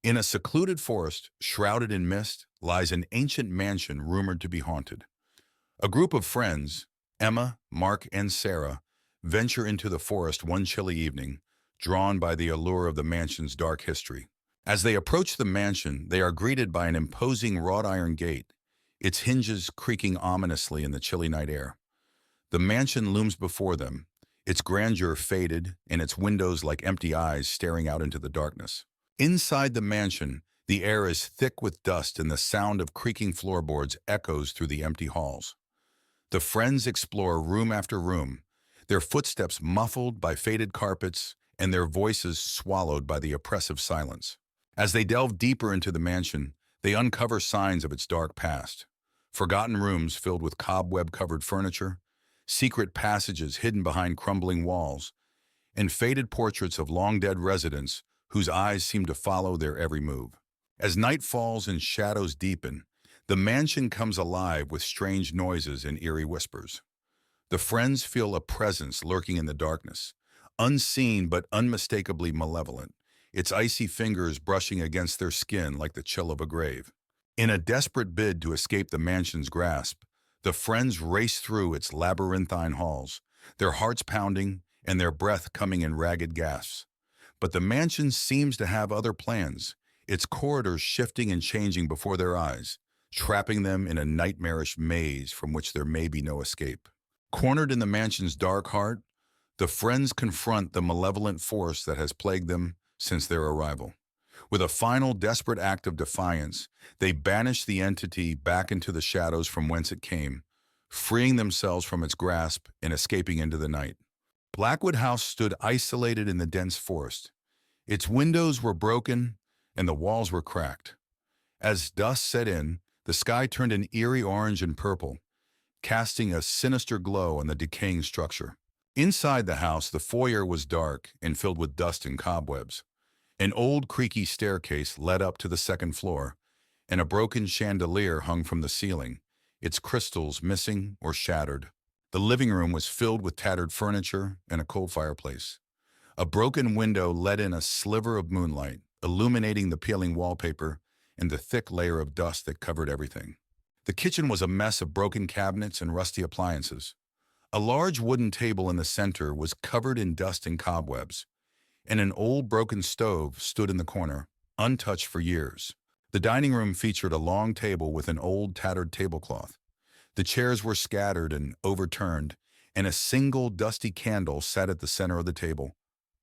In a secluded forest, shrouded in mist, lies an ancient mansion rumored to be haunted. A group of friends, Emma, Mark, and Sarah, venture into the forest one chilly evening, drawn by the allure of the mansion's dark history. As they approach the mansion, they are greeted by an imposing wrought iron gate, its hinges creaking ominously in the chilly night air. The mansion looms before them, its grandeur faded and its windows like empty eyes staring out into the darkness. Inside the mansion, the air is thick with dust and the sound of creaking floorboards echoes through the empty halls. The friends explore room after room, their footsteps muffled by faded carpets and their voices swallowed by the oppressive silence. As they delve deeper into the mansion, they uncover signs of its dark past. Forgotten rooms filled with cobweb-covered furniture, secret passages hidden behind crumbling walls, and faded portraits of long-dead residents whose eyes seem to follow their every move. As night falls and shadows deepen, the mansion comes alive with strange noises and eerie whispers. The friends feel a presence lurking in the darkness, unseen but unmistakably malevolent, its icy fingers brushing against their skin like the chill of a grave. In a desperate bid to escape the mansion's grasp, the friends race through its labyrinthine halls, their hearts pounding and their breath coming in ragged gasps. But the mansion seems to have other plans, its corridors shifting and changing before their eyes, trapping them in a nightmarish maze from which there may be no escape. Cornered in the mansion's dark heart, the friends confront the malevolent force that has plagued them since their arrival. With a final desperate act of defiance, they banish the entity back into the shadows from whence it came, freeing themselves from its grasp and escaping into the night. Blackwood House stood isolated in the dense forest. Its windows were broken and the walls were cracked. As dusk set in, the sky turned an eerie orange and purple, casting a sinister glow on the decaying structure. Inside the house, the foyer was dark and filled with dust and cobwebs. An old creaky staircase led up to the second floor, and a broken chandelier hung from the ceiling, its crystals missing or shattered. The living room was filled with tattered furniture and a cold fireplace. A broken window let in a sliver of moonlight, illuminating the peeling wallpaper and the thick layer of dust that covered everything. The kitchen was a mess of broken cabinets and rusty appliances. A large wooden table in the center was covered in dust and cobwebs, and an old broken stove stood in the corner, untouched for years. The dining room featured a long table with an old tattered tablecloth. The chairs were scattered and overturned, and a single dusty candle sat at the center of the table,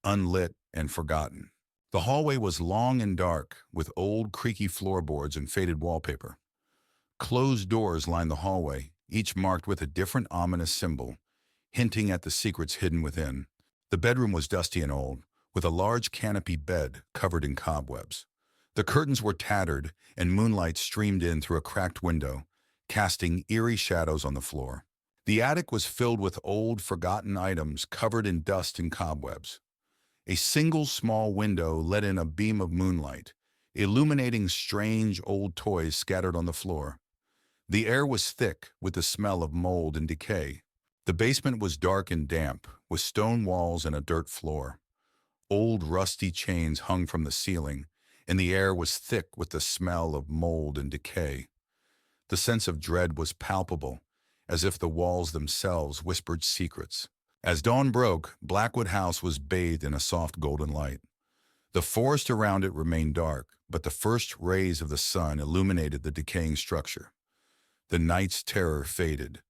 unlit and forgotten. The hallway was long and dark, with old creaky floorboards and faded wallpaper. Closed doors lined the hallway, each marked with a different ominous symbol, hinting at the secrets hidden within. The bedroom was dusty and old, with a large canopy bed covered in cobwebs. The curtains were tattered, and moonlight streamed in through a cracked window, casting eerie shadows on the floor. The attic was filled with old, forgotten items covered in dust and cobwebs. A single small window let in a beam of moonlight, illuminating strange old toys scattered on the floor. The air was thick with the smell of mold and decay. The basement was dark and damp, with stone walls and a dirt floor. Old rusty chains hung from the ceiling, and the air was thick with the smell of mold and decay. The sense of dread was palpable, as if the walls themselves whispered secrets. As dawn broke, Blackwood House was bathed in a soft golden light. The forest around it remained dark, but the first rays of the sun illuminated the decaying structure. The night's terror faded,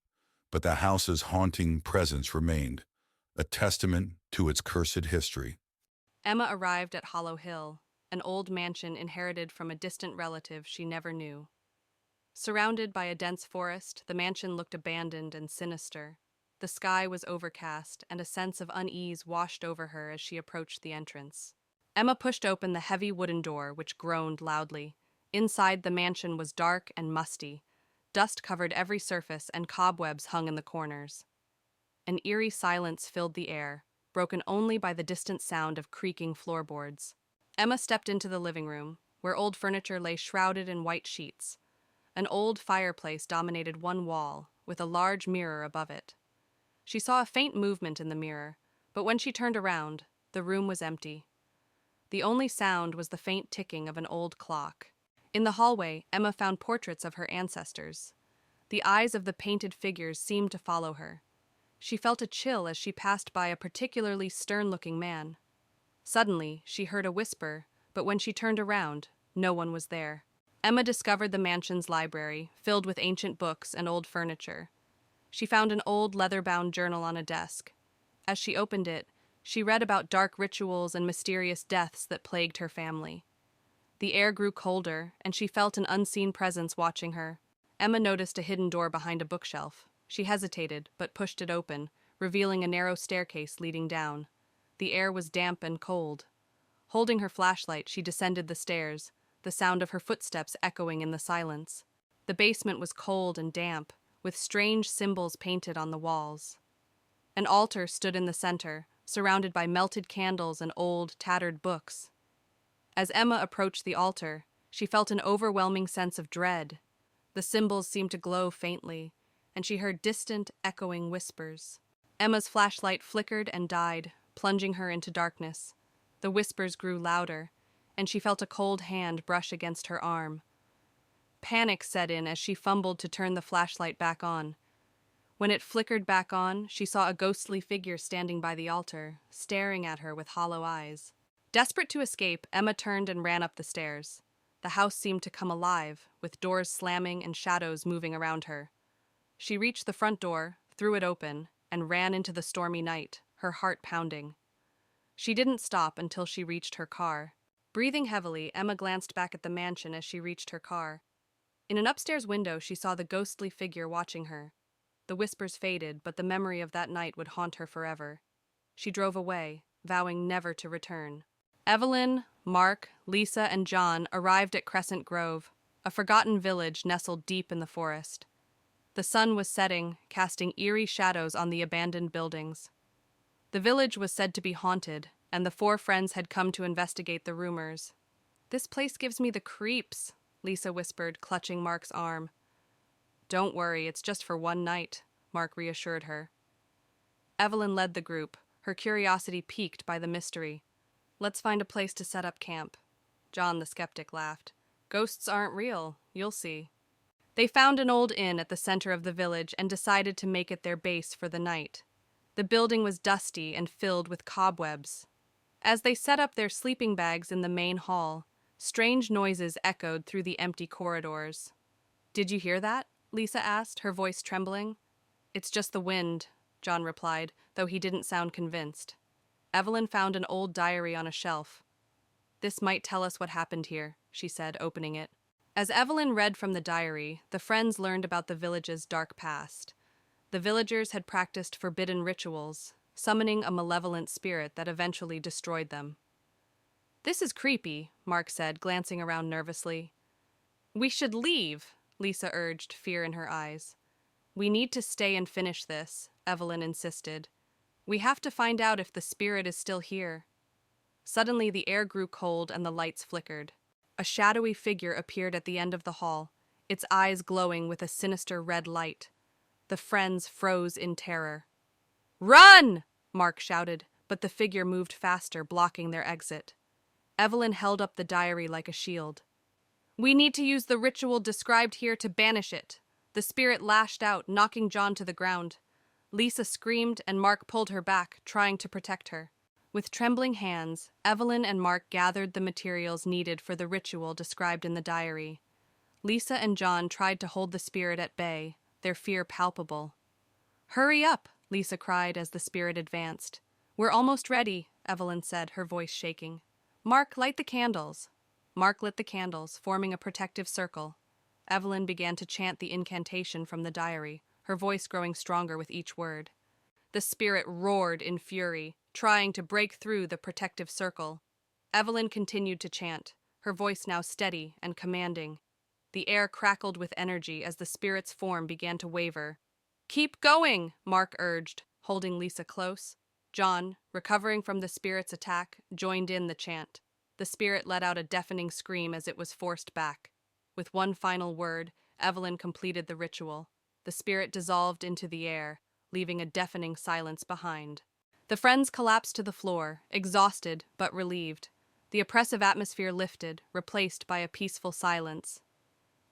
but the house's haunting presence remained, a testament to its cursed history. Emma arrived at Hollow Hill, an old mansion inherited from a distant relative she never knew. Surrounded by a dense forest, the mansion looked abandoned and sinister. The sky was overcast, and a sense of unease washed over her as she approached the entrance. Emma pushed open the heavy wooden door, which groaned loudly. Inside, the mansion was dark and musty. Dust covered every surface, and cobwebs hung in the corners. An eerie silence filled the air, broken only by the distant sound of creaking floorboards. Emma stepped into the living room, where old furniture lay shrouded in white sheets. An old fireplace dominated one wall, with a large mirror above it. She saw a faint movement in the mirror, but when she turned around, the room was empty. The only sound was the faint ticking of an old clock. In the hallway, Emma found portraits of her ancestors. The eyes of the painted figures seemed to follow her. She felt a chill as she passed by a particularly stern-looking man. Suddenly, she heard a whisper, but when she turned around, no one was there. Emma discovered the mansion's library, filled with ancient books and old furniture. She found an old leather-bound journal on a desk. As she opened it, she read about dark rituals and mysterious deaths that plagued her family. The air grew colder, and she felt an unseen presence watching her. Emma noticed a hidden door behind a bookshelf. She hesitated, but pushed it open, revealing a narrow staircase leading down. The air was damp and cold. Holding her flashlight, she descended the stairs, the sound of her footsteps echoing in the silence. The basement was cold and damp, with strange symbols painted on the walls. An altar stood in the center, surrounded by melted candles and old, tattered books. As Emma approached the altar, she felt an overwhelming sense of dread. The symbols seemed to glow faintly, and she heard distant, echoing whispers. Emma's flashlight flickered and died, plunging her into darkness. The whispers grew louder, and she felt a cold hand brush against her arm. Panic set in as she fumbled to turn the flashlight back on. When it flickered back on, she saw a ghostly figure standing by the altar, staring at her with hollow eyes. Desperate to escape, Emma turned and ran up the stairs. The house seemed to come alive, with doors slamming and shadows moving around her. She reached the front door, threw it open, and ran into the stormy night, her heart pounding. She didn't stop until she reached her car. Breathing heavily, Emma glanced back at the mansion as she reached her car. In an upstairs window, she saw the ghostly figure watching her. The whispers faded, but the memory of that night would haunt her forever. She drove away, vowing never to return. Evelyn, Mark, Lisa, and John arrived at Crescent Grove, a forgotten village nestled deep in the forest. The sun was setting, casting eerie shadows on the abandoned buildings. The village was said to be haunted, and the four friends had come to investigate the rumors. "This place gives me the creeps," Lisa whispered, clutching Mark's arm. "Don't worry, it's just for one night," Mark reassured her. Evelyn led the group, her curiosity piqued by the mystery. "Let's find a place to set up camp." John the skeptic laughed. "Ghosts aren't real, you'll see." They found an old inn at the center of the village and decided to make it their base for the night. The building was dusty and filled with cobwebs. As they set up their sleeping bags in the main hall, strange noises echoed through the empty corridors. "Did you hear that?" Lisa asked, her voice trembling. "It's just the wind," John replied, though he didn't sound convinced. Evelyn found an old diary on a shelf. "This might tell us what happened here," she said, opening it. As Evelyn read from the diary, the friends learned about the village's dark past. The villagers had practiced forbidden rituals, summoning a malevolent spirit that eventually destroyed them. "This is creepy," Mark said, glancing around nervously. "We should leave," Lisa urged, fear in her eyes. "We need to stay and finish this," Evelyn insisted. "We have to find out if the spirit is still here." Suddenly, the air grew cold and the lights flickered. A shadowy figure appeared at the end of the hall, its eyes glowing with a sinister red light. The friends froze in terror. "Run!" Mark shouted, but the figure moved faster, blocking their exit. Evelyn held up the diary like a shield. "We need to use the ritual described here to banish it." The spirit lashed out, knocking John to the ground. Lisa screamed, and Mark pulled her back, trying to protect her. With trembling hands, Evelyn and Mark gathered the materials needed for the ritual described in the diary. Lisa and John tried to hold the spirit at bay, their fear palpable. "Hurry up!" Lisa cried as the spirit advanced. "We're almost ready," Evelyn said, her voice shaking. "Mark, light the candles." Mark lit the candles, forming a protective circle. Evelyn began to chant the incantation from the diary, her voice growing stronger with each word. The spirit roared in fury, trying to break through the protective circle. Evelyn continued to chant, her voice now steady and commanding. The air crackled with energy as the spirit's form began to waver. "Keep going," Mark urged, holding Lisa close. John, recovering from the spirit's attack, joined in the chant. The spirit let out a deafening scream as it was forced back. With one final word, Evelyn completed the ritual. The spirit dissolved into the air, leaving a deafening silence behind. The friends collapsed to the floor, exhausted but relieved. The oppressive atmosphere lifted, replaced by a peaceful silence.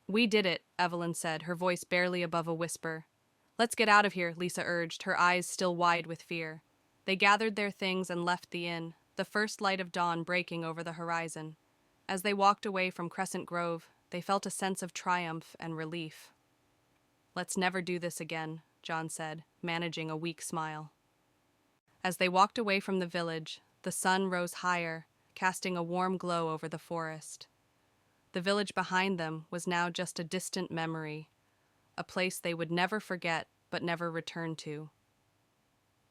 "We did it," Evelyn said, her voice barely above a whisper. "Let's get out of here," Lisa urged, her eyes still wide with fear. They gathered their things and left the inn, the first light of dawn breaking over the horizon. As they walked away from Crescent Grove, they felt a sense of triumph and relief. "Let's never do this again," John said, managing a weak smile. As they walked away from the village, the sun rose higher, casting a warm glow over the forest. The village behind them was now just a distant memory, a place they would never forget but never return to.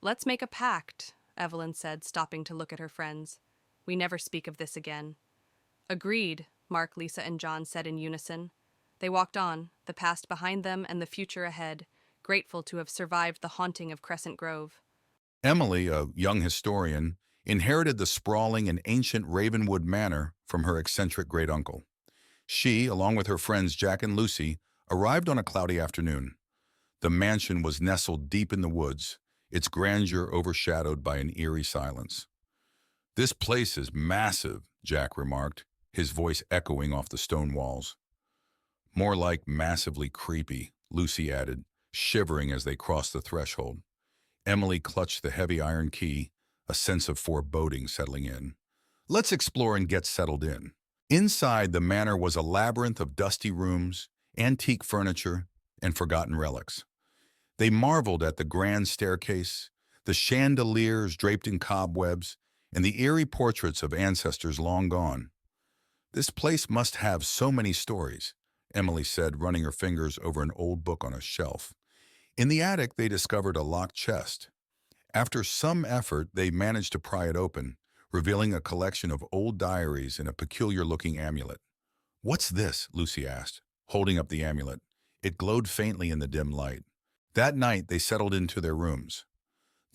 "Let's make a pact," Evelyn said, stopping to look at her friends. "We never speak of this again." "Agreed," Mark, Lisa, and John said in unison. They walked on, the past behind them and the future ahead, grateful to have survived the haunting of Crescent Grove. Emily, a young historian, inherited the sprawling and ancient Ravenwood Manor from her eccentric great-uncle. She, along with her friends Jack and Lucy, arrived on a cloudy afternoon. The mansion was nestled deep in the woods, its grandeur overshadowed by an eerie silence. "This place is massive," Jack remarked, his voice echoing off the stone walls. "More like massively creepy," Lucy added, shivering as they crossed the threshold. Emily clutched the heavy iron key, a sense of foreboding settling in. "Let's explore and get settled in." Inside, the manor was a labyrinth of dusty rooms, antique furniture, and forgotten relics. They marveled at the grand staircase, the chandeliers draped in cobwebs, and the eerie portraits of ancestors long gone. "This place must have so many stories," Emily said, running her fingers over an old book on a shelf. In the attic, they discovered a locked chest. After some effort, they managed to pry it open, revealing a collection of old diaries and a peculiar-looking amulet. "What's this?" Lucy asked, holding up the amulet. It glowed faintly in the dim light. That night, they settled into their rooms.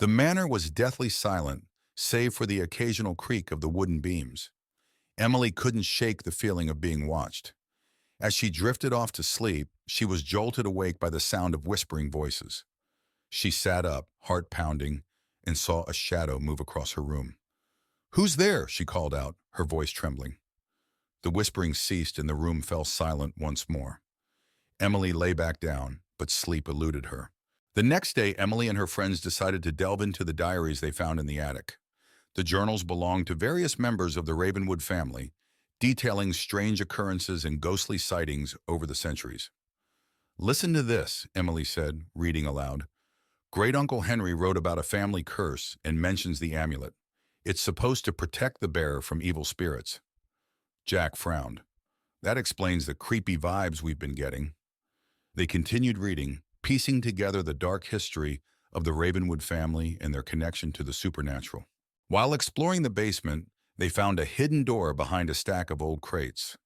The manor was deathly silent, save for the occasional creak of the wooden beams. Emily couldn't shake the feeling of being watched. As she drifted off to sleep, she was jolted awake by the sound of whispering voices. She sat up, heart pounding, and saw a shadow move across her room. "Who's there?" she called out, her voice trembling. The whispering ceased and the room fell silent once more. Emily lay back down, but sleep eluded her. The next day, Emily and her friends decided to delve into the diaries they found in the attic. The journals belonged to various members of the Ravenwood family, detailing strange occurrences and ghostly sightings over the centuries. "Listen to this," Emily said, reading aloud. "Great-Uncle Henry wrote about a family curse and mentions the amulet. It's supposed to protect the bearer from evil spirits." Jack frowned. "That explains the creepy vibes we've been getting." They continued reading, piecing together the dark history of the Ravenwood family and their connection to the supernatural. While exploring the basement, they found a hidden door behind a stack of old crates.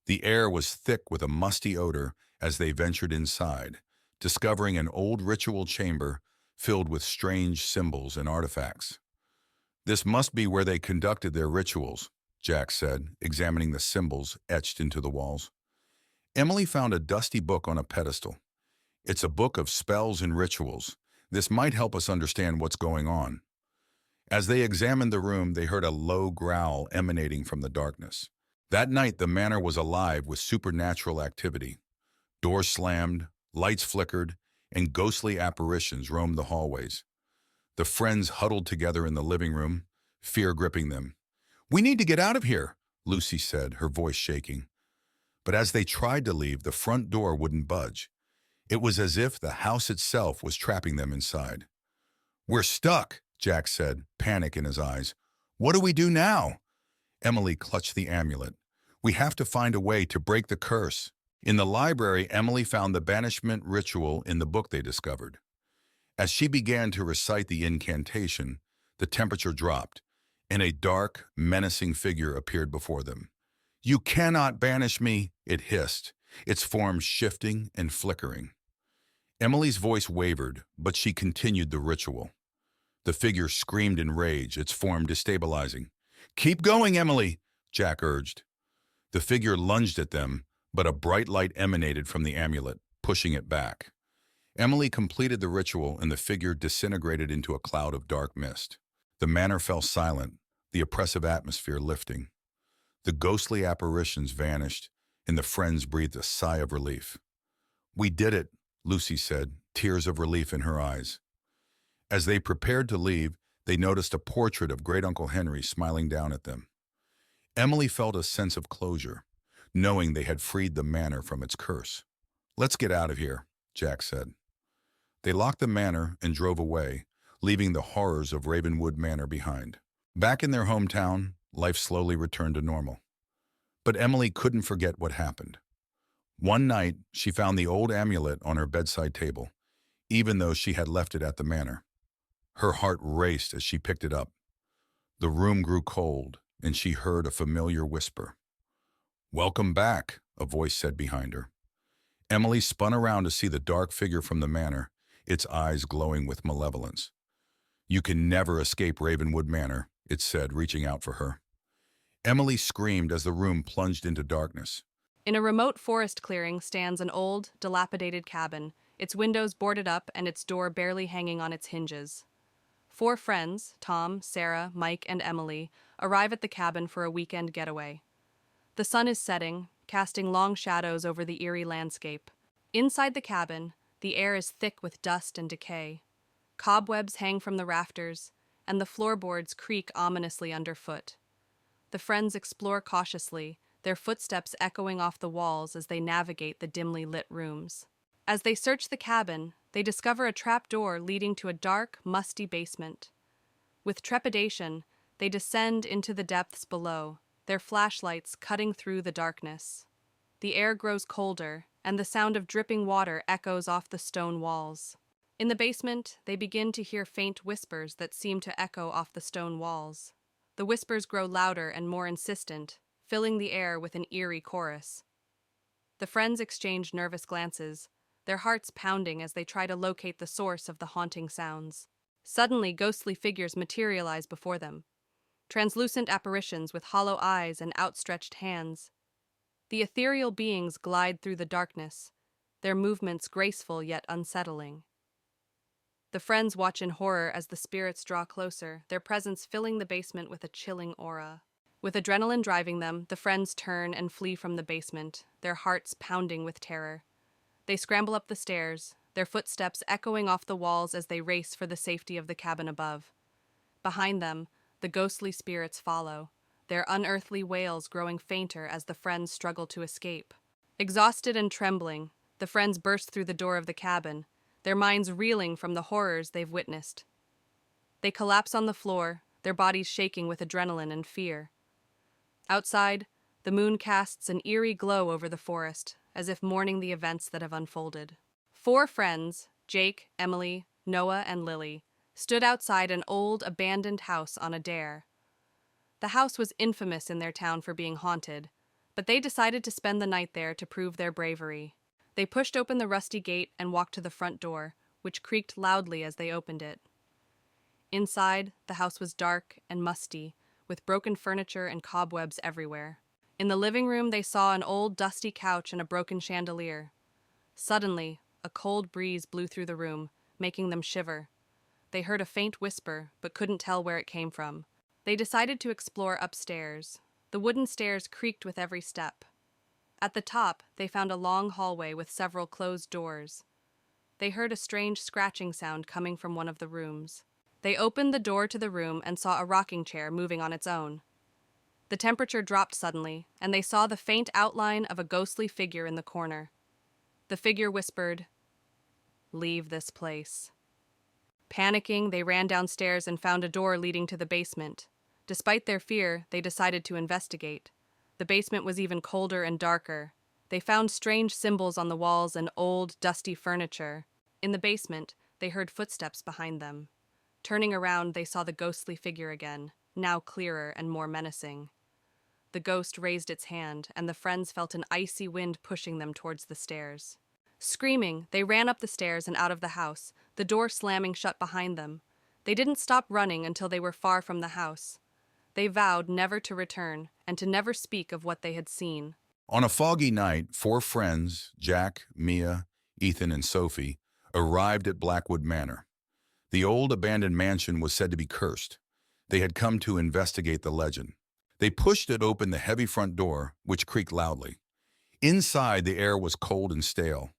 The air was thick with a musty odor as they ventured inside, discovering an old ritual chamber filled with strange symbols and artifacts. "This must be where they conducted their rituals," Jack said, examining the symbols etched into the walls. Emily found a dusty book on a pedestal. "It's a book of spells and rituals. This might help us understand what's going on." As they examined the room, they heard a low growl emanating from the darkness. That night, the manor was alive with supernatural activity. Doors slammed, lights flickered, and ghostly apparitions roamed the hallways. The friends huddled together in the living room, fear gripping them. "We need to get out of here," Lucy said, her voice shaking. But as they tried to leave, the front door wouldn't budge. It was as if the house itself was trapping them inside. "We're stuck," Jack said, panic in his eyes. "What do we do now?" Emily clutched the amulet. "We have to find a way to break the curse." In the library, Emily found the banishment ritual in the book they discovered. As she began to recite the incantation, the temperature dropped, and a dark, menacing figure appeared before them. "You cannot banish me," it hissed, its form shifting and flickering. Emily's voice wavered, but she continued the ritual. The figure screamed in rage, its form destabilizing. "Keep going, Emily," Jack urged. The figure lunged at them, but a bright light emanated from the amulet, pushing it back. Emily completed the ritual and the figure disintegrated into a cloud of dark mist. The manor fell silent, the oppressive atmosphere lifting. The ghostly apparitions vanished, and the friends breathed a sigh of relief. "We did it," Lucy said, tears of relief in her eyes. As they prepared to leave, they noticed a portrait of Great Uncle Henry smiling down at them. Emily felt a sense of closure, knowing they had freed the manor from its curse. "Let's get out of here," Jack said. They locked the manor and drove away, leaving the horrors of Ravenwood Manor behind. Back in their hometown, life slowly returned to normal. But Emily couldn't forget what happened. One night, she found the old amulet on her bedside table, even though she had left it at the manor. Her heart raced as she picked it up. The room grew cold, and she heard a familiar whisper. "Welcome back," a voice said behind her. Emily spun around to see the dark figure from the manor, its eyes glowing with malevolence. "You can never escape Ravenwood Manor," it said, reaching out for her. Emily screamed as the room plunged into darkness. In a remote forest clearing stands an old, dilapidated cabin, its windows boarded up and its door barely hanging on its hinges. 4 friends, Tom, Sarah, Mike, and Emily, arrive at the cabin for a weekend getaway. The sun is setting, casting long shadows over the eerie landscape. Inside the cabin, the air is thick with dust and decay. Cobwebs hang from the rafters, and the floorboards creak ominously underfoot. The friends explore cautiously, their footsteps echoing off the walls as they navigate the dimly lit rooms. As they search the cabin, they discover a trap door leading to a dark, musty basement. With trepidation, they descend into the depths below, their flashlights cutting through the darkness. The air grows colder, and the sound of dripping water echoes off the stone walls. In the basement, they begin to hear faint whispers that seem to echo off the stone walls. The whispers grow louder and more insistent, filling the air with an eerie chorus. The friends exchange nervous glances, their hearts pounding as they try to locate the source of the haunting sounds. Suddenly, ghostly figures materialize before them. Translucent apparitions with hollow eyes and outstretched hands. The ethereal beings glide through the darkness, their movements graceful yet unsettling. The friends watch in horror as the spirits draw closer, their presence filling the basement with a chilling aura. With adrenaline driving them, the friends turn and flee from the basement, their hearts pounding with terror. They scramble up the stairs, their footsteps echoing off the walls as they race for the safety of the cabin above. Behind them, the ghostly spirits follow, their unearthly wails growing fainter as the friends struggle to escape. Exhausted and trembling, the friends burst through the door of the cabin, their minds reeling from the horrors they've witnessed. They collapse on the floor, their bodies shaking with adrenaline and fear. Outside, the moon casts an eerie glow over the forest, as if mourning the events that have unfolded. 4 friends, Jake, Emily, Noah, and Lily, stood outside an old, abandoned house on a dare. The house was infamous in their town for being haunted, but they decided to spend the night there to prove their bravery. They pushed open the rusty gate and walked to the front door, which creaked loudly as they opened it. Inside, the house was dark and musty, with broken furniture and cobwebs everywhere. In the living room, they saw an old, dusty couch and a broken chandelier. Suddenly, a cold breeze blew through the room, making them shiver. They heard a faint whisper, but couldn't tell where it came from. They decided to explore upstairs. The wooden stairs creaked with every step. At the top, they found a long hallway with several closed doors. They heard a strange scratching sound coming from one of the rooms. They opened the door to the room and saw a rocking chair moving on its own. The temperature dropped suddenly, and they saw the faint outline of a ghostly figure in the corner. The figure whispered, "Leave this place." Panicking, they ran downstairs and found a door leading to the basement. Despite their fear, they decided to investigate. The basement was even colder and darker. They found strange symbols on the walls and old, dusty furniture. In the basement, they heard footsteps behind them. Turning around, they saw the ghostly figure again, now clearer and more menacing. The ghost raised its hand, and the friends felt an icy wind pushing them towards the stairs. Screaming, they ran up the stairs and out of the house, the door slamming shut behind them. They didn't stop running until they were far from the house. They vowed never to return, and to never speak of what they had seen. On a foggy night, 4 friends, Jack, Mia, Ethan, and Sophie, arrived at Blackwood Manor. The old abandoned mansion was said to be cursed. They had come to investigate the legend. They pushed it open the heavy front door, which creaked loudly. Inside, the air was cold and stale.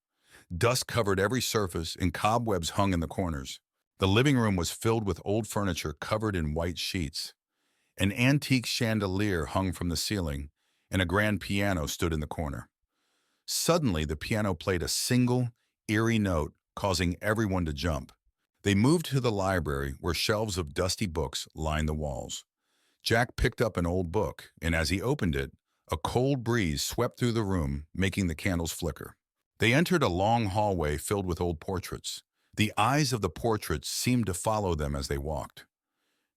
Dust covered every surface and cobwebs hung in the corners. The living room was filled with old furniture covered in white sheets. An antique chandelier hung from the ceiling, and a grand piano stood in the corner. Suddenly, the piano played a single, eerie note, causing everyone to jump. They moved to the library, where shelves of dusty books lined the walls. Jack picked up an old book, and as he opened it, a cold breeze swept through the room, making the candles flicker. They entered a long hallway filled with old portraits. The eyes of the portraits seemed to follow them as they walked.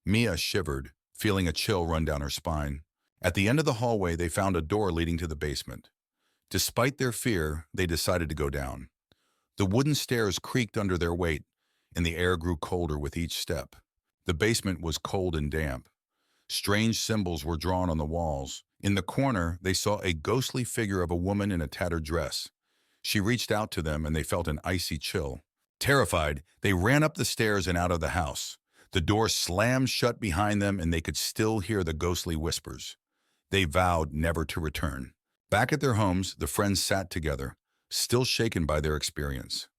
Mia shivered, feeling a chill run down her spine. At the end of the hallway, they found a door leading to the basement. Despite their fear, they decided to go down. The wooden stairs creaked under their weight, and the air grew colder with each step. The basement was cold and damp. Strange symbols were drawn on the walls. In the corner, they saw a ghostly figure of a woman in a tattered dress. She reached out to them, and they felt an icy chill. Terrified, they ran up the stairs and out of the house. The door slammed shut behind them, and they could still hear the ghostly whispers. They vowed never to return. Back at their homes, the friends sat together, still shaken by their experience.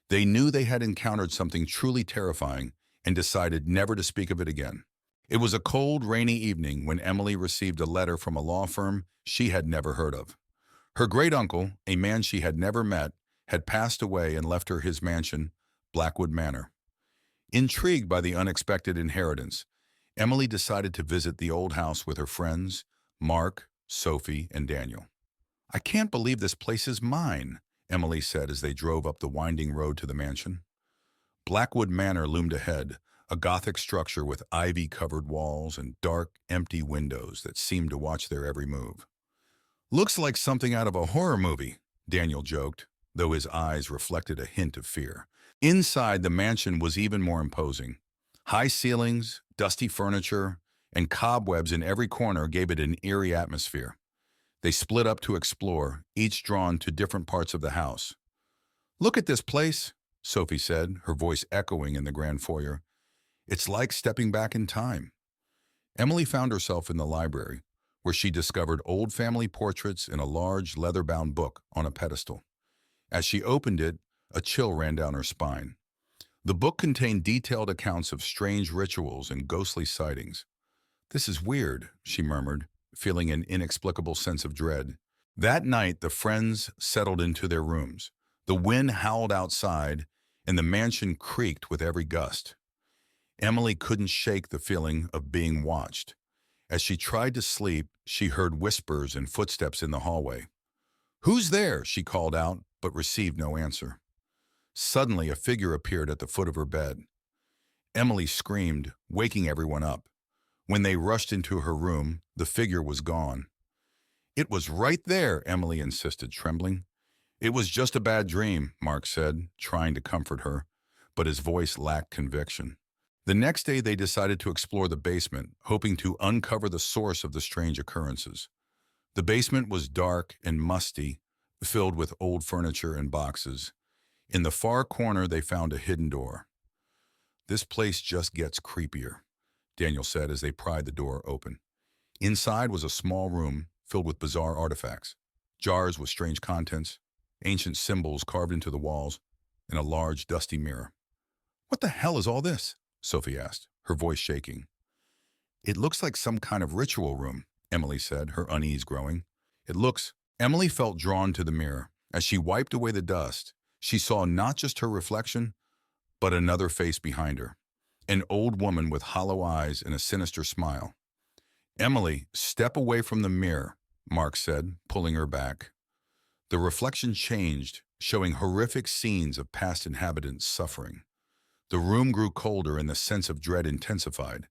They knew they had encountered something truly terrifying and decided never to speak of it again. It was a cold, rainy evening when Emily received a letter from a law firm she had never heard of. Her great-uncle, a man she had never met, had passed away and left her his mansion, Blackwood Manor. Intrigued by the unexpected inheritance, Emily decided to visit the old house with her friends, Mark, Sophie, and Daniel. "I can't believe this place is mine," Emily said as they drove up the winding road to the mansion. Blackwood Manor loomed ahead, a Gothic structure with ivy-covered walls and dark, empty windows that seemed to watch their every move. "Looks like something out of a horror movie," Daniel joked, though his eyes reflected a hint of fear. Inside, the mansion was even more imposing. High ceilings, dusty furniture, and cobwebs in every corner gave it an eerie atmosphere. They split up to explore, each drawn to different parts of the house. "Look at this place," Sophie said, her voice echoing in the grand foyer. "It's like stepping back in time." Emily found herself in the library, where she discovered old family portraits in a large leather-bound book on a pedestal. As she opened it, a chill ran down her spine. The book contained detailed accounts of strange rituals and ghostly sightings. "This is weird," she murmured, feeling an inexplicable sense of dread. That night, the friends settled into their rooms. The wind howled outside, and the mansion creaked with every gust. Emily couldn't shake the feeling of being watched. As she tried to sleep, she heard whispers and footsteps in the hallway. "Who's there?" she called out, but received no answer. Suddenly, a figure appeared at the foot of her bed. Emily screamed, waking everyone up. When they rushed into her room, the figure was gone. "It was right there," Emily insisted, trembling. "It was just a bad dream," Mark said, trying to comfort her, but his voice lacked conviction. The next day, they decided to explore the basement, hoping to uncover the source of the strange occurrences. The basement was dark and musty, filled with old furniture and boxes. In the far corner, they found a hidden door. "This place just gets creepier," Daniel said as they pried the door open. Inside was a small room filled with bizarre artifacts, jars with strange contents, ancient symbols carved into the walls, and a large, dusty mirror. "What the hell is all this?" Sophie asked, her voice shaking. "It looks like some kind of ritual room," Emily said, her unease growing. Emily felt drawn to the mirror. As she wiped away the dust, she saw not just her reflection, but another face behind her. An old woman with hollow eyes and a sinister smile. "Emily, step away from the mirror," Mark said, pulling her back. The reflection changed, showing horrific scenes of past inhabitants suffering. The room grew colder and the sense of dread intensified.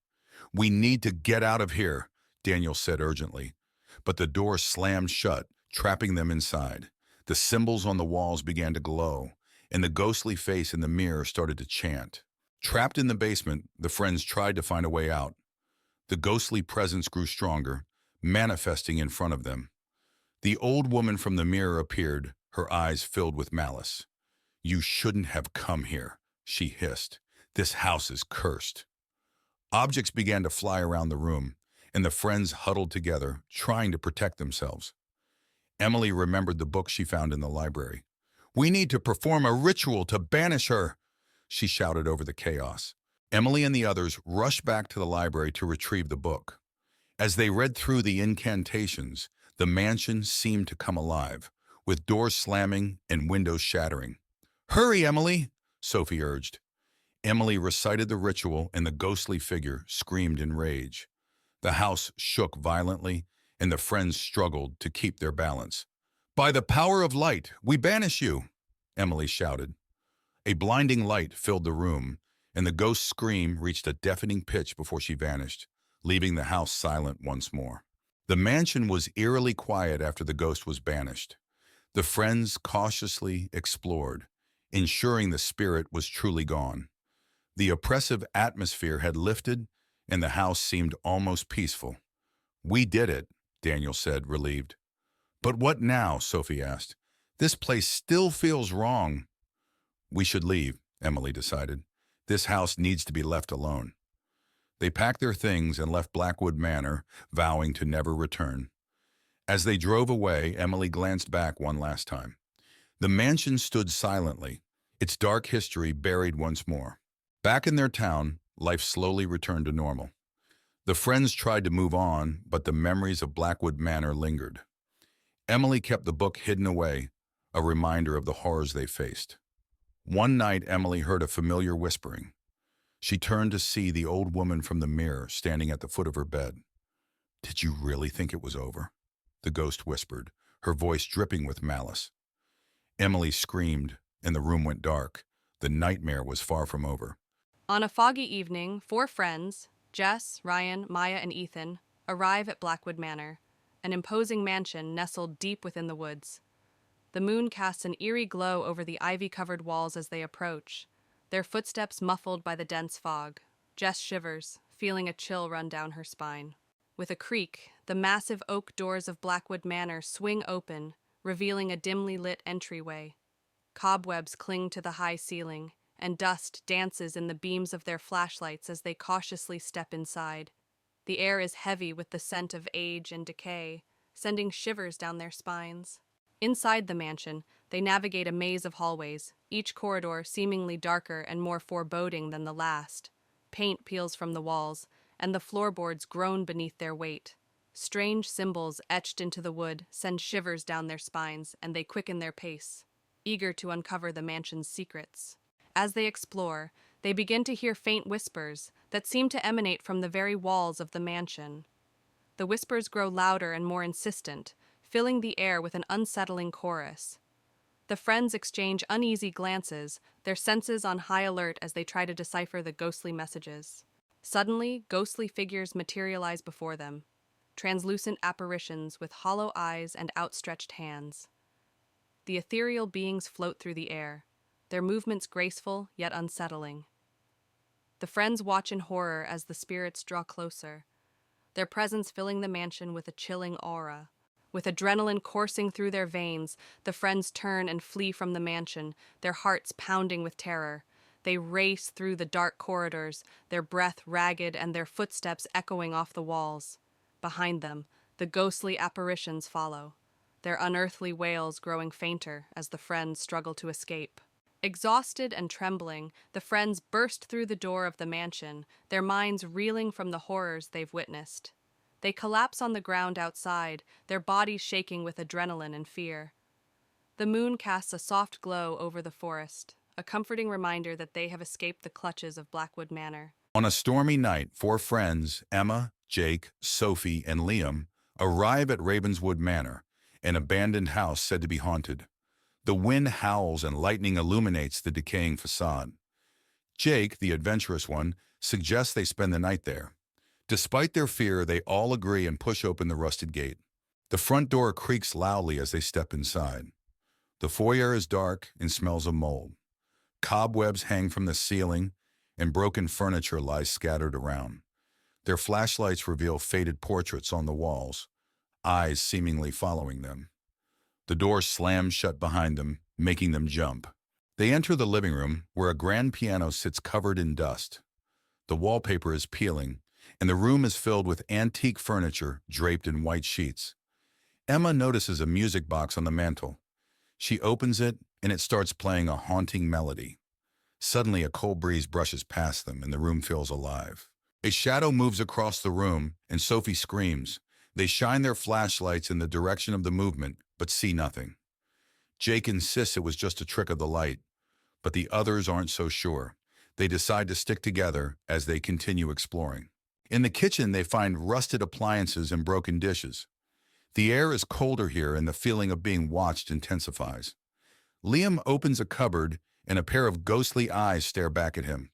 "We need to get out of here," Daniel said urgently. But the door slammed shut, trapping them inside. The symbols on the walls began to glow, and the ghostly face in the mirror started to chant. Trapped in the basement, the friends tried to find a way out. The ghostly presence grew stronger, manifesting in front of them. The old woman from the mirror appeared, her eyes filled with malice. "You shouldn't have come here," she hissed. "This house is cursed." Objects began to fly around the room. and the friends huddled together, trying to protect themselves. Emily remembered the book she found in the library. "We need to perform a ritual to banish her," she shouted over the chaos. Emily and the others rushed back to the library to retrieve the book. As they read through the incantations, the mansion seemed to come alive, with doors slamming and windows shattering. "Hurry, Emily," Sophie urged. Emily recited the ritual and the ghostly figure screamed in rage. The house shook violently, and the friends struggled to keep their balance. "By the power of light, we banish you," Emily shouted. A blinding light filled the room, and the ghost's scream reached a deafening pitch before she vanished, leaving the house silent once more. The mansion was eerily quiet after the ghost was banished. The friends cautiously explored, ensuring the spirit was truly gone. The oppressive atmosphere had lifted, and the house seemed almost peaceful. "We did it," Daniel said, relieved. "But what now?" Sophie asked. "This place still feels wrong." "We should leave," Emily decided. "This house needs to be left alone." They packed their things and left Blackwood Manor, vowing to never return. As they drove away, Emily glanced back one last time. The mansion stood silently, its dark history buried once more. Back in their town, life slowly returned to normal. The friends tried to move on, but the memories of Blackwood Manor lingered. Emily kept the book hidden away, a reminder of the horrors they faced. One night, Emily heard a familiar whispering. She turned to see the old woman from the mirror standing at the foot of her bed. "Did you really think it was over?" the ghost whispered, her voice dripping with malice. Emily screamed, and the room went dark. The nightmare was far from over. On a foggy evening, 4 friends, Jess, Ryan, Maya, and Ethan, arrive at Blackwood Manor, an imposing mansion nestled deep within the woods. The moon casts an eerie glow over the ivy-covered walls as they approach, their footsteps muffled by the dense fog. Jess shivers, feeling a chill run down her spine. With a creak, the massive oak doors of Blackwood Manor swing open, revealing a dimly lit entryway. Cobwebs cling to the high ceiling, and dust dances in the beams of their flashlights as they cautiously step inside. The air is heavy with the scent of age and decay, sending shivers down their spines. Inside the mansion, they navigate a maze of hallways, each corridor seemingly darker and more foreboding than the last. Paint peels from the walls, and the floorboards groan beneath their weight. Strange symbols etched into the wood send shivers down their spines, and they quicken their pace, eager to uncover the mansion's secrets. As they explore, they begin to hear faint whispers that seem to emanate from the very walls of the mansion. The whispers grow louder and more insistent, filling the air with an unsettling chorus. The friends exchange uneasy glances, their senses on high alert as they try to decipher the ghostly messages. Suddenly, ghostly figures materialize before them, translucent apparitions with hollow eyes and outstretched hands. The ethereal beings float through the air, their movements graceful yet unsettling. The friends watch in horror as the spirits draw closer, their presence filling the mansion with a chilling aura. With adrenaline coursing through their veins, the friends turn and flee from the mansion, their hearts pounding with terror. They race through the dark corridors, their breath ragged and their footsteps echoing off the walls. Behind them, the ghostly apparitions follow, their unearthly wails growing fainter as the friends struggle to escape. Exhausted and trembling, the friends burst through the door of the mansion, their minds reeling from the horrors they've witnessed. They collapse on the ground outside, their bodies shaking with adrenaline and fear. The moon casts a soft glow over the forest, a comforting reminder that they have escaped the clutches of Blackwood Manor. On a stormy night, 4 friends, Emma, Jake, Sophie, and Liam, arrive at Ravenswood Manor, an abandoned house said to be haunted. The wind howls and lightning illuminates the decaying facade. Jake, the adventurous one, suggests they spend the night there. Despite their fear, they all agree and push open the rusted gate. The front door creaks loudly as they step inside. The foyer is dark and smells of mold. Cobwebs hang from the ceiling, and broken furniture lies scattered around. Their flashlights reveal faded portraits on the walls, eyes seemingly following them. The door slams shut behind them, making them jump. They enter the living room, where a grand piano sits covered in dust. The wallpaper is peeling, and the room is filled with antique furniture draped in white sheets. Emma notices a music box on the mantel. She opens it, and it starts playing a haunting melody. Suddenly, a cold breeze brushes past them, and the room feels alive. A shadow moves across the room, and Sophie screams. They shine their flashlights in the direction of the movement, but see nothing. Jake insists it was just a trick of the light, but the others aren't so sure. They decide to stick together as they continue exploring. In the kitchen, they find rusted appliances and broken dishes. The air is colder here, and the feeling of being watched intensifies. Liam opens a cupboard, and a pair of ghostly eyes stare back at him.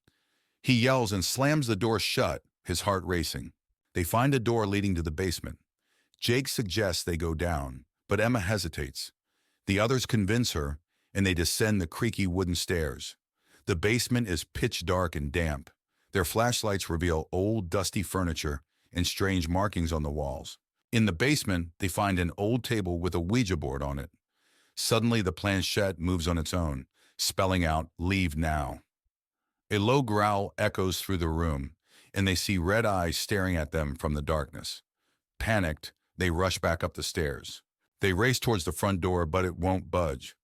He yells and slams the door shut, his heart racing. They find a door leading to the basement. Jake suggests they go down, but Emma hesitates. The others convince her, and they descend the creaky wooden stairs. The basement is pitch dark and damp. Their flashlights reveal old, dusty furniture and strange markings on the walls. In the basement, they find an old table with a Ouija board on it. Suddenly, the planchette moves on its own, spelling out, "Leave now." A low growl echoes through the room, and they see red eyes staring at them from the darkness. Panicked, they rush back up the stairs. They race towards the front door, but it won't budge.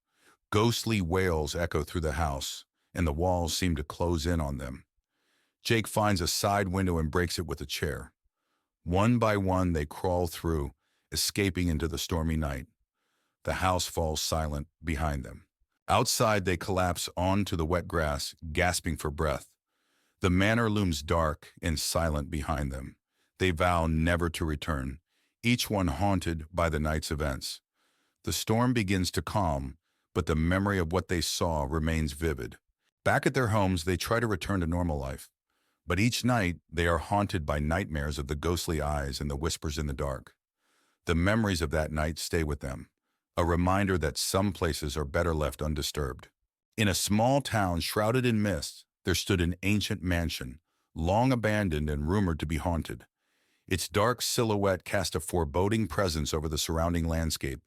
Ghostly wails echo through the house, and the walls seem to close in on them. Jake finds a side window and breaks it with a chair. One by one, they crawl through, escaping into the stormy night. The house falls silent behind them. Outside, they collapse onto the wet grass, gasping for breath. The manor looms dark and silent behind them. They vow never to return, each one haunted by the night's events. The storm begins to calm, but the memory of what they saw remains vivid. Back at their homes, they try to return to normal life. But each night, they are haunted by nightmares of the ghostly eyes and the whispers in the dark. The memories of that night stay with them, a reminder that some places are better left undisturbed. In a small town shrouded in mist, there stood an ancient mansion, long abandoned and rumored to be haunted. Its dark silhouette cast a foreboding presence over the surrounding landscape,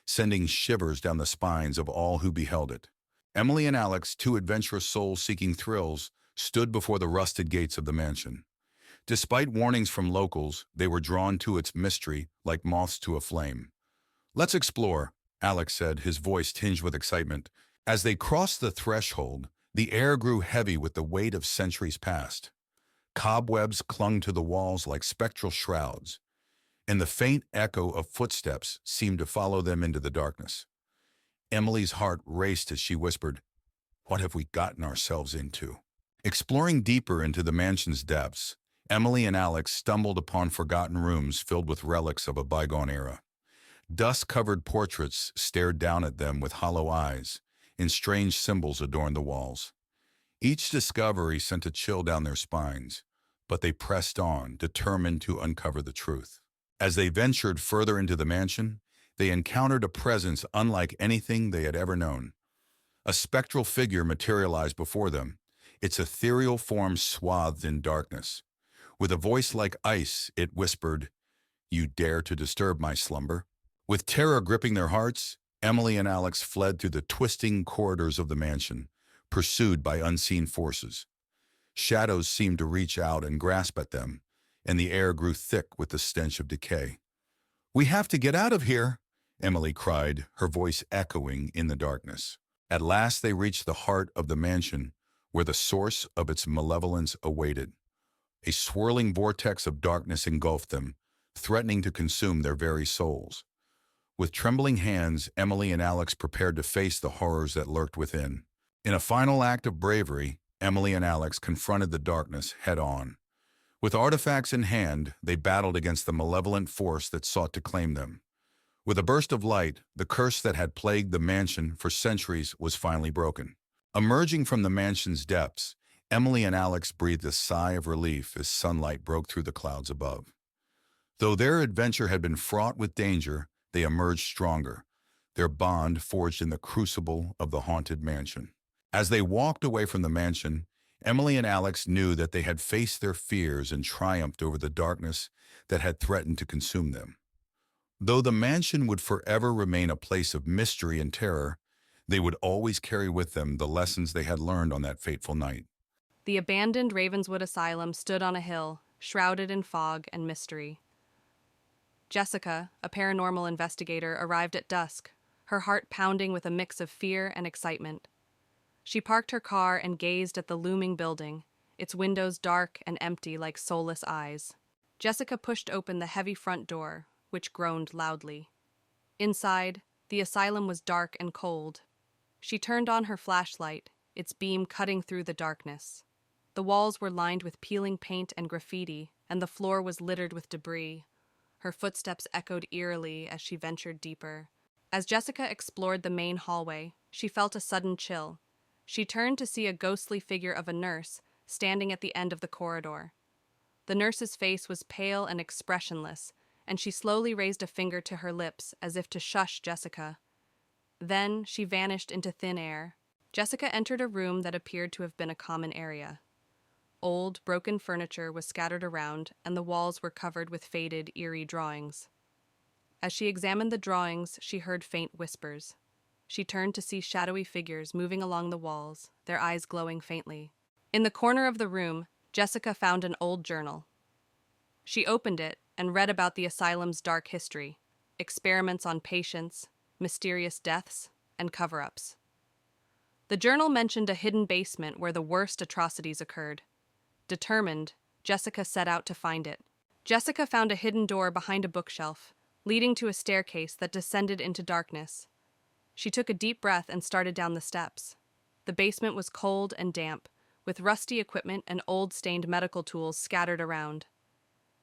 sending shivers down the spines of all who beheld it. Emily and Alex, two adventurous souls seeking thrills, stood before the rusted gates of the mansion. Despite warnings from locals, they were drawn to its mystery like moths to a flame. "Let's explore," Alex said, his voice tinged with excitement. As they crossed the threshold, the air grew heavy with the weight of centuries past. Cobwebs clung to the walls like spectral shrouds, and the faint echo of footsteps seemed to follow them into the darkness. Emily's heart raced as she whispered, "What have we gotten ourselves into?" Exploring deeper into the mansion's depths, Emily and Alex stumbled upon forgotten rooms filled with relics of a bygone era. Dust-covered portraits stared down at them with hollow eyes, and strange symbols adorned the walls. Each discovery sent a chill down their spines, but they pressed on, determined to uncover the truth. As they ventured further into the mansion, they encountered a presence unlike anything they had ever known. A spectral figure materialized before them, its ethereal form swathed in darkness. With a voice like ice, it whispered, "You dare to disturb my slumber?" With terror gripping their hearts, Emily and Alex fled through the twisting corridors of the mansion, pursued by unseen forces. Shadows seemed to reach out and grasp at them, and the air grew thick with the stench of decay. "We have to get out of here," Emily cried, her voice echoing in the darkness. At last they reached the heart of the mansion, where the source of its malevolence awaited. A swirling vortex of darkness engulfed them, threatening to consume their very souls. With trembling hands, Emily and Alex prepared to face the horrors that lurked within. In a final act of bravery, Emily and Alex confronted the darkness head-on. With artifacts in hand, they battled against the malevolent force that sought to claim them. With a burst of light, the curse that had plagued the mansion for centuries was finally broken. Emerging from the mansion's depths, Emily and Alex breathed a sigh of relief as sunlight broke through the clouds above. Though their adventure had been fraught with danger, they emerged stronger, their bond forged in the crucible of the haunted mansion. As they walked away from the mansion, Emily and Alex knew that they had faced their fears and triumphed over the darkness that had threatened to consume them. Though the mansion would forever remain a place of mystery and terror, they would always carry with them the lessons they had learned on that fateful night. The abandoned Ravenswood Asylum stood on a hill, shrouded in fog and mystery. Jessica, a paranormal investigator, arrived at dusk, her heart pounding with a mix of fear and excitement. She parked her car and gazed at the looming building, its windows dark and empty like soulless eyes. Jessica pushed open the heavy front door, which groaned loudly. Inside, the asylum was dark and cold. She turned on her flashlight, its beam cutting through the darkness. The walls were lined with peeling paint and graffiti, and the floor was littered with debris. Her footsteps echoed eerily as she ventured deeper. As Jessica explored the main hallway, she felt a sudden chill. She turned to see a ghostly figure of a nurse standing at the end of the corridor. The nurse's face was pale and expressionless, and she slowly raised a finger to her lips as if to shush Jessica. Then she vanished into thin air. Jessica entered a room that appeared to have been a common area. Old, broken furniture was scattered around, and the walls were covered with faded, eerie drawings. As she examined the drawings, she heard faint whispers. She turned to see shadowy figures moving along the walls, their eyes glowing faintly. In the corner of the room, Jessica found an old journal. She opened it and read about the asylum's dark history, experiments on patients, mysterious deaths, and cover-ups. The journal mentioned a hidden basement where the worst atrocities occurred. Determined, Jessica set out to find it. Jessica found a hidden door behind a bookshelf, leading to a staircase that descended into darkness. She took a deep breath and started down the steps. The basement was cold and damp, with rusty equipment and old stained medical tools scattered around.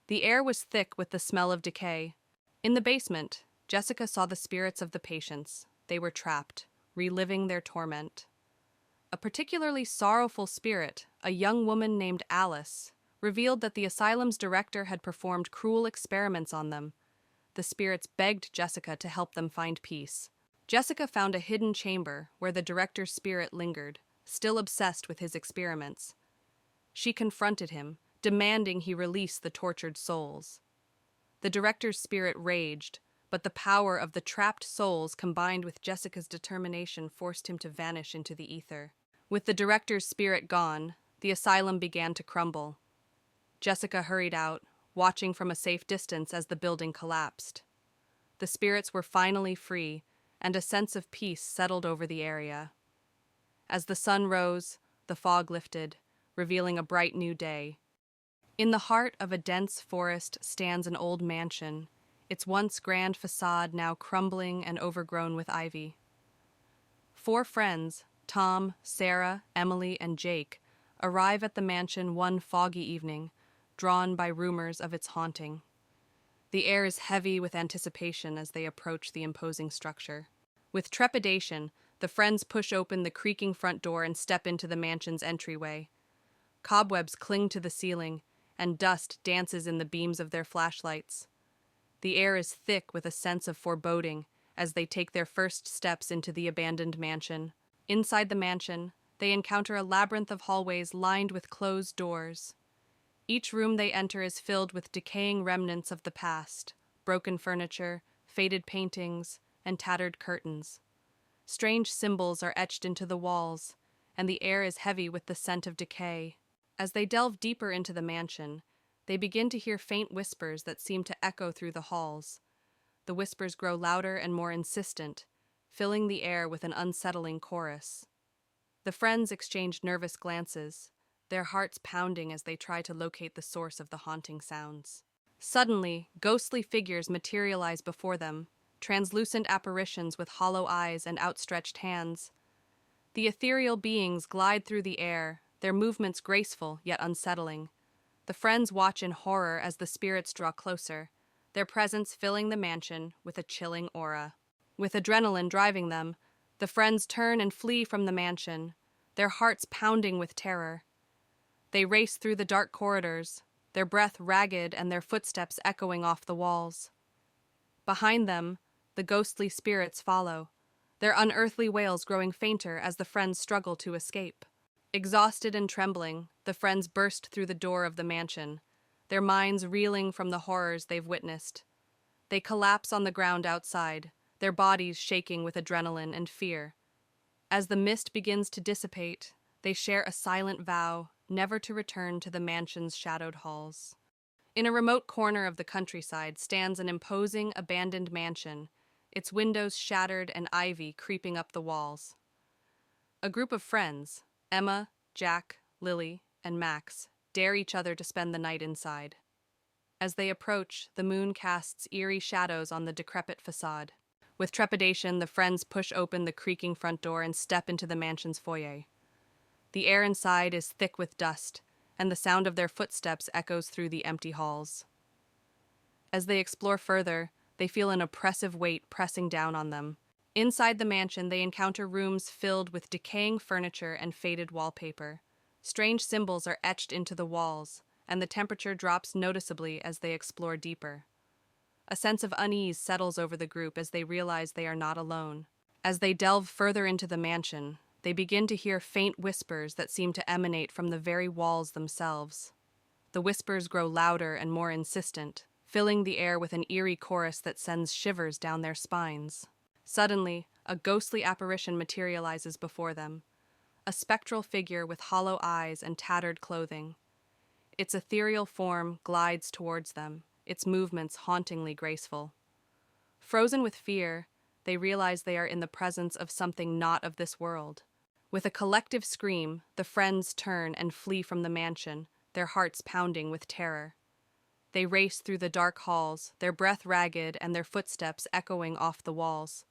The air was thick with the smell of decay. In the basement, Jessica saw the spirits of the patients. They were trapped, reliving their torment. A particularly sorrowful spirit, a young woman named Alice, revealed that the asylum's director had performed cruel experiments on them. The spirits begged Jessica to help them find peace. Jessica found a hidden chamber where the director's spirit lingered, still obsessed with his experiments. She confronted him, demanding he release the tortured souls. The director's spirit raged, but the power of the trapped souls combined with Jessica's determination forced him to vanish into the ether. With the director's spirit gone, the asylum began to crumble. Jessica hurried out, watching from a safe distance as the building collapsed. The spirits were finally free, and a sense of peace settled over the area. As the sun rose, the fog lifted, revealing a bright new day. In the heart of a dense forest stands an old mansion, its once grand facade now crumbling and overgrown with ivy. 4 friends, Tom, Sarah, Emily, and Jake, arrive at the mansion one foggy evening, drawn by rumors of its haunting. The air is heavy with anticipation as they approach the imposing structure. With trepidation, the friends push open the creaking front door and step into the mansion's entryway. Cobwebs cling to the ceiling, and dust dances in the beams of their flashlights. The air is thick with a sense of foreboding as they take their first steps into the abandoned mansion. Inside the mansion, they encounter a labyrinth of hallways lined with closed doors. Each room they enter is filled with decaying remnants of the past, broken furniture, faded paintings, and tattered curtains. Strange symbols are etched into the walls, and the air is heavy with the scent of decay. As they delve deeper into the mansion, they begin to hear faint whispers that seem to echo through the halls. The whispers grow louder and more insistent, filling the air with an unsettling chorus. The friends exchange nervous glances, their hearts pounding as they try to locate the source of the haunting sounds. Suddenly, ghostly figures materialize before them, translucent apparitions with hollow eyes and outstretched hands. The ethereal beings glide through the air, their movements graceful yet unsettling. The friends watch in horror as the spirits draw closer, their presence filling the mansion with a chilling aura. With adrenaline driving them, the friends turn and flee from the mansion, their hearts pounding with terror. They race through the dark corridors, their breath ragged and their footsteps echoing off the walls. Behind them, the ghostly spirits follow, their unearthly wails growing fainter as the friends struggle to escape. Exhausted and trembling, the friends burst through the door of the mansion, their minds reeling from the horrors they've witnessed. They collapse on the ground outside, their bodies shaking with adrenaline and fear. As the mist begins to dissipate, they share a silent vow never to return to the mansion's shadowed halls. In a remote corner of the countryside stands an imposing, abandoned mansion, its windows shattered and ivy creeping up the walls. A group of friends, Emma, Jack, Lily, and Max, dare each other to spend the night inside. As they approach, the moon casts eerie shadows on the decrepit facade. With trepidation, the friends push open the creaking front door and step into the mansion's foyer. The air inside is thick with dust, and the sound of their footsteps echoes through the empty halls. As they explore further, they feel an oppressive weight pressing down on them. Inside the mansion, they encounter rooms filled with decaying furniture and faded wallpaper. Strange symbols are etched into the walls, and the temperature drops noticeably as they explore deeper. A sense of unease settles over the group as they realize they are not alone. As they delve further into the mansion, they begin to hear faint whispers that seem to emanate from the very walls themselves. The whispers grow louder and more insistent, filling the air with an eerie chorus that sends shivers down their spines. Suddenly, a ghostly apparition materializes before them, a spectral figure with hollow eyes and tattered clothing. Its ethereal form glides towards them, its movements hauntingly graceful. Frozen with fear, they realize they are in the presence of something not of this world. With a collective scream, the friends turn and flee from the mansion, their hearts pounding with terror. They race through the dark halls, their breath ragged and their footsteps echoing off the walls.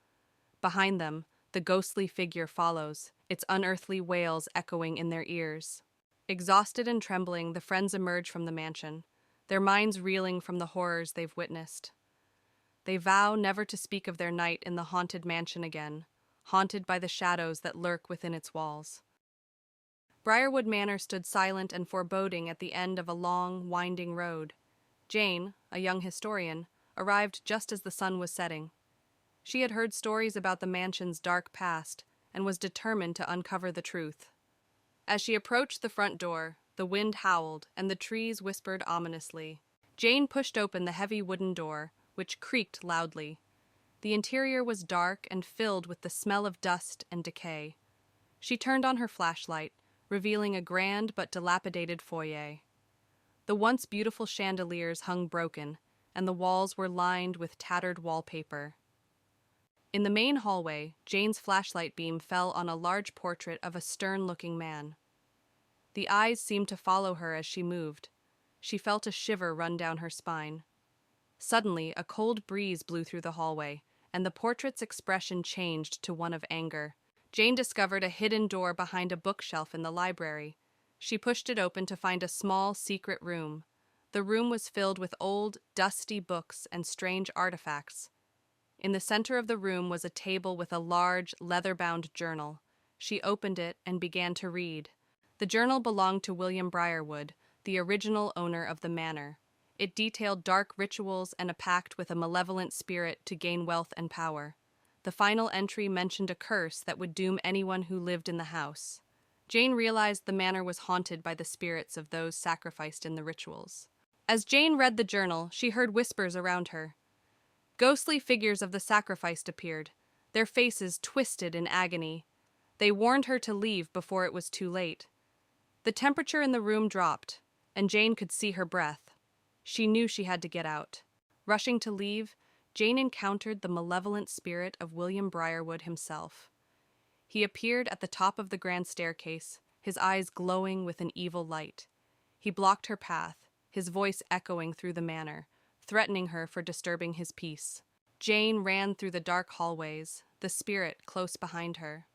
Behind them, the ghostly figure follows, its unearthly wails echoing in their ears. Exhausted and trembling, the friends emerge from the mansion, their minds reeling from the horrors they've witnessed. They vow never to speak of their night in the haunted mansion again, haunted by the shadows that lurk within its walls. Briarwood Manor stood silent and foreboding at the end of a long, winding road. Jane, a young historian, arrived just as the sun was setting. She had heard stories about the mansion's dark past and was determined to uncover the truth. As she approached the front door, the wind howled and the trees whispered ominously. Jane pushed open the heavy wooden door, which creaked loudly. The interior was dark and filled with the smell of dust and decay. She turned on her flashlight, revealing a grand but dilapidated foyer. The once beautiful chandeliers hung broken, and the walls were lined with tattered wallpaper. In the main hallway, Jane's flashlight beam fell on a large portrait of a stern-looking man. The eyes seemed to follow her as she moved. She felt a shiver run down her spine. Suddenly, a cold breeze blew through the hallway, and the portrait's expression changed to one of anger. Jane discovered a hidden door behind a bookshelf in the library. She pushed it open to find a small, secret room. The room was filled with old, dusty books and strange artifacts. In the center of the room was a table with a large, leather-bound journal. She opened it and began to read. The journal belonged to William Briarwood, the original owner of the manor. It detailed dark rituals and a pact with a malevolent spirit to gain wealth and power. The final entry mentioned a curse that would doom anyone who lived in the house. Jane realized the manor was haunted by the spirits of those sacrificed in the rituals. As Jane read the journal, she heard whispers around her. Ghostly figures of the sacrificed appeared, their faces twisted in agony. They warned her to leave before it was too late. The temperature in the room dropped, and Jane could see her breath. She knew she had to get out. Rushing to leave, Jane encountered the malevolent spirit of William Briarwood himself. He appeared at the top of the grand staircase, his eyes glowing with an evil light. He blocked her path, his voice echoing through the manor, threatening her for disturbing his peace. Jane ran through the dark hallways, the spirit close behind her.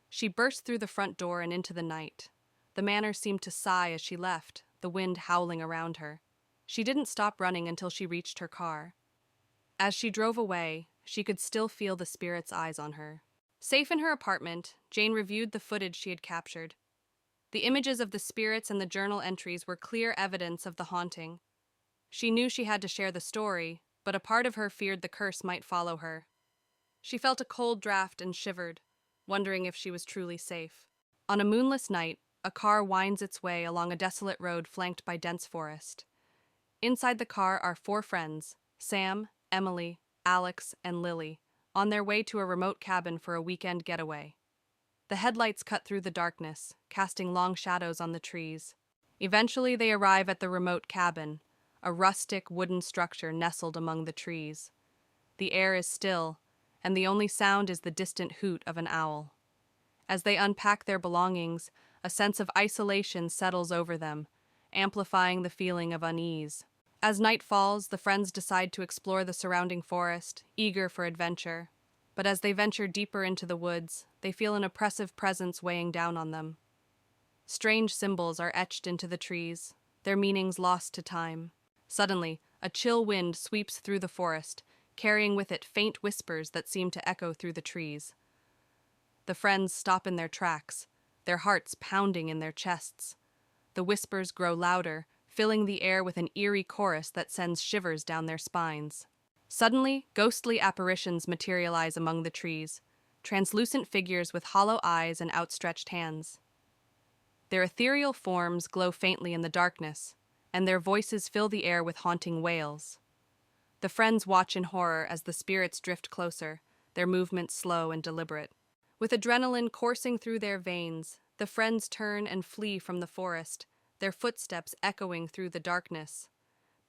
She burst through the front door and into the night. The manor seemed to sigh as she left, the wind howling around her. She didn't stop running until she reached her car. As she drove away, she could still feel the spirit's eyes on her. Safe in her apartment, Jane reviewed the footage she had captured. The images of the spirits and the journal entries were clear evidence of the haunting. She knew she had to share the story, but a part of her feared the curse might follow her. She felt a cold draft and shivered, wondering if she was truly safe. On a moonless night, a car winds its way along a desolate road flanked by dense forest. Inside the car are 4 friends, Sam, Emily, Alex, and Lily, on their way to a remote cabin for a weekend getaway. The headlights cut through the darkness, casting long shadows on the trees. Eventually, they arrive at the remote cabin, a rustic wooden structure nestled among the trees. The air is still, and the only sound is the distant hoot of an owl. As they unpack their belongings, a sense of isolation settles over them, amplifying the feeling of unease. As night falls, the friends decide to explore the surrounding forest, eager for adventure. But as they venture deeper into the woods, they feel an oppressive presence weighing down on them. Strange symbols are etched into the trees, their meanings lost to time. Suddenly, a chill wind sweeps through the forest, carrying with it faint whispers that seem to echo through the trees. The friends stop in their tracks, their hearts pounding in their chests. The whispers grow louder, filling the air with an eerie chorus that sends shivers down their spines. Suddenly, ghostly apparitions materialize among the trees, translucent figures with hollow eyes and outstretched hands. Their ethereal forms glow faintly in the darkness, and their voices fill the air with haunting wails. The friends watch in horror as the spirits drift closer, their movements slow and deliberate. With adrenaline coursing through their veins, the friends turn and flee from the forest, their footsteps echoing through the darkness.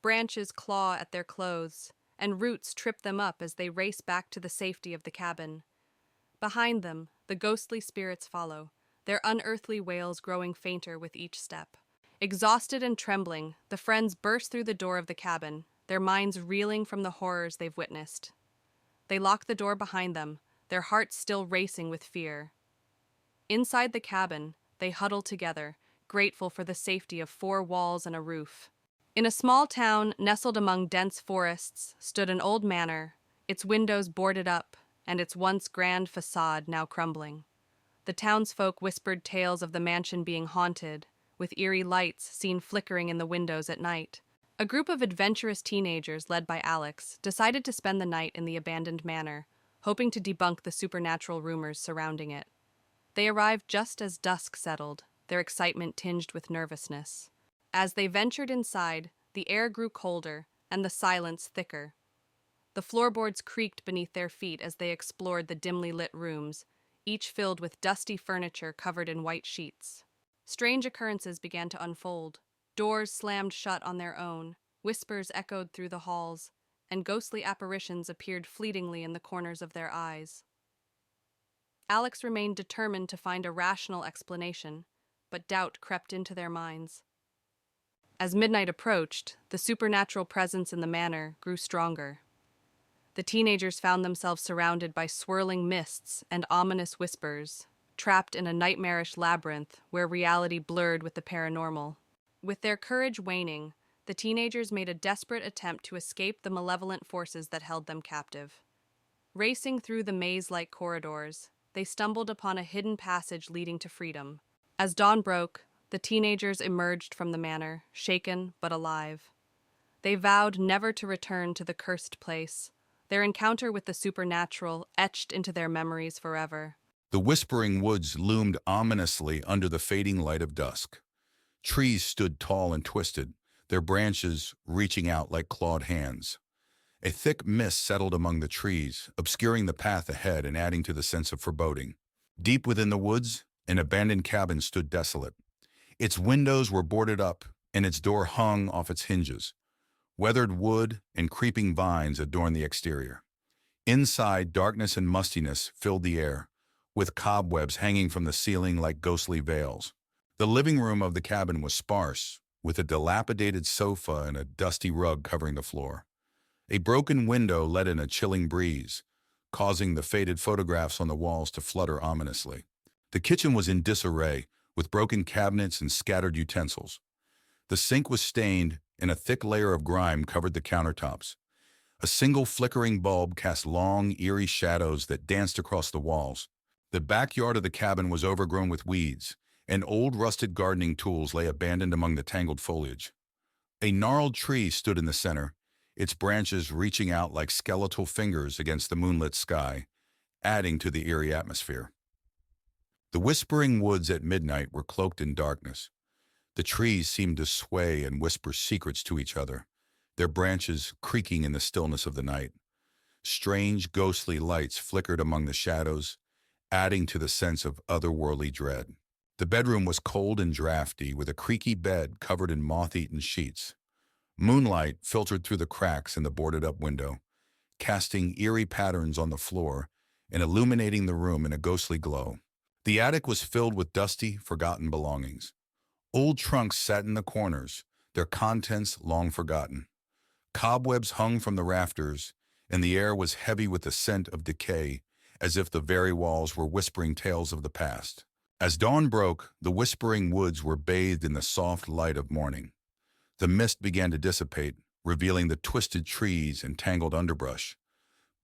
Branches claw at their clothes, and roots trip them up as they race back to the safety of the cabin. Behind them, the ghostly spirits follow, their unearthly wails growing fainter with each step. Exhausted and trembling, the friends burst through the door of the cabin, their minds reeling from the horrors they've witnessed. They lock the door behind them, their hearts still racing with fear. Inside the cabin, they huddle together, grateful for the safety of four walls and a roof. In a small town nestled among dense forests stood an old manor, its windows boarded up, and its once grand facade now crumbling. The townsfolk whispered tales of the mansion being haunted, with eerie lights seen flickering in the windows at night. A group of adventurous teenagers led by Alex decided to spend the night in the abandoned manor, hoping to debunk the supernatural rumors surrounding it. They arrived just as dusk settled, their excitement tinged with nervousness. As they ventured inside, the air grew colder and the silence thicker. The floorboards creaked beneath their feet as they explored the dimly lit rooms, each filled with dusty furniture covered in white sheets. Strange occurrences began to unfold. Doors slammed shut on their own, whispers echoed through the halls, and ghostly apparitions appeared fleetingly in the corners of their eyes. Alex remained determined to find a rational explanation, but doubt crept into their minds. As midnight approached, the supernatural presence in the manor grew stronger. The teenagers found themselves surrounded by swirling mists and ominous whispers, trapped in a nightmarish labyrinth where reality blurred with the paranormal. With their courage waning, the teenagers made a desperate attempt to escape the malevolent forces that held them captive. Racing through the maze-like corridors, they stumbled upon a hidden passage leading to freedom. As dawn broke, the teenagers emerged from the manor, shaken but alive. They vowed never to return to the cursed place, their encounter with the supernatural etched into their memories forever. The whispering woods loomed ominously under the fading light of dusk. Trees stood tall and twisted, their branches reaching out like clawed hands. A thick mist settled among the trees, obscuring the path ahead and adding to the sense of foreboding. Deep within the woods, an abandoned cabin stood desolate. Its windows were boarded up, and its door hung off its hinges. Weathered wood and creeping vines adorned the exterior. Inside, darkness and mustiness filled the air, with cobwebs hanging from the ceiling like ghostly veils. The living room of the cabin was sparse, with a dilapidated sofa and a dusty rug covering the floor. A broken window let in a chilling breeze, causing the faded photographs on the walls to flutter ominously. The kitchen was in disarray, with broken cabinets and scattered utensils. The sink was stained, and a thick layer of grime covered the countertops. A single flickering bulb cast long, eerie shadows that danced across the walls. The backyard of the cabin was overgrown with weeds, and old rusted gardening tools lay abandoned among the tangled foliage. A gnarled tree stood in the center, its branches reaching out like skeletal fingers against the moonlit sky, adding to the eerie atmosphere. The whispering woods at midnight were cloaked in darkness. The trees seemed to sway and whisper secrets to each other, their branches creaking in the stillness of the night. Strange, ghostly lights flickered among the shadows, adding to the sense of otherworldly dread. The bedroom was cold and drafty, with a creaky bed covered in moth-eaten sheets. Moonlight filtered through the cracks in the boarded-up window, casting eerie patterns on the floor and illuminating the room in a ghostly glow. The attic was filled with dusty, forgotten belongings. Old trunks sat in the corners, their contents long forgotten. Cobwebs hung from the rafters, and the air was heavy with the scent of decay, as if the very walls were whispering tales of the past. As dawn broke, the whispering woods were bathed in the soft light of morning. The mist began to dissipate, revealing the twisted trees and tangled underbrush.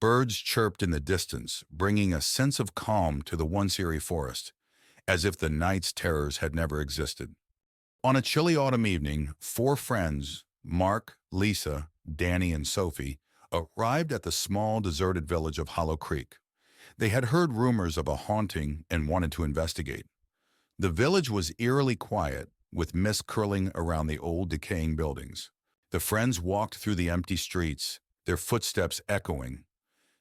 Birds chirped in the distance, bringing a sense of calm to the once eerie forest, as if the night's terrors had never existed. On a chilly autumn evening, four friends, Mark, Lisa, Danny, and Sophie, arrived at the small, deserted village of Hollow Creek. They had heard rumors of a haunting and wanted to investigate. The village was eerily quiet, with mist curling around the old, decaying buildings. The friends walked through the empty streets, their footsteps echoing.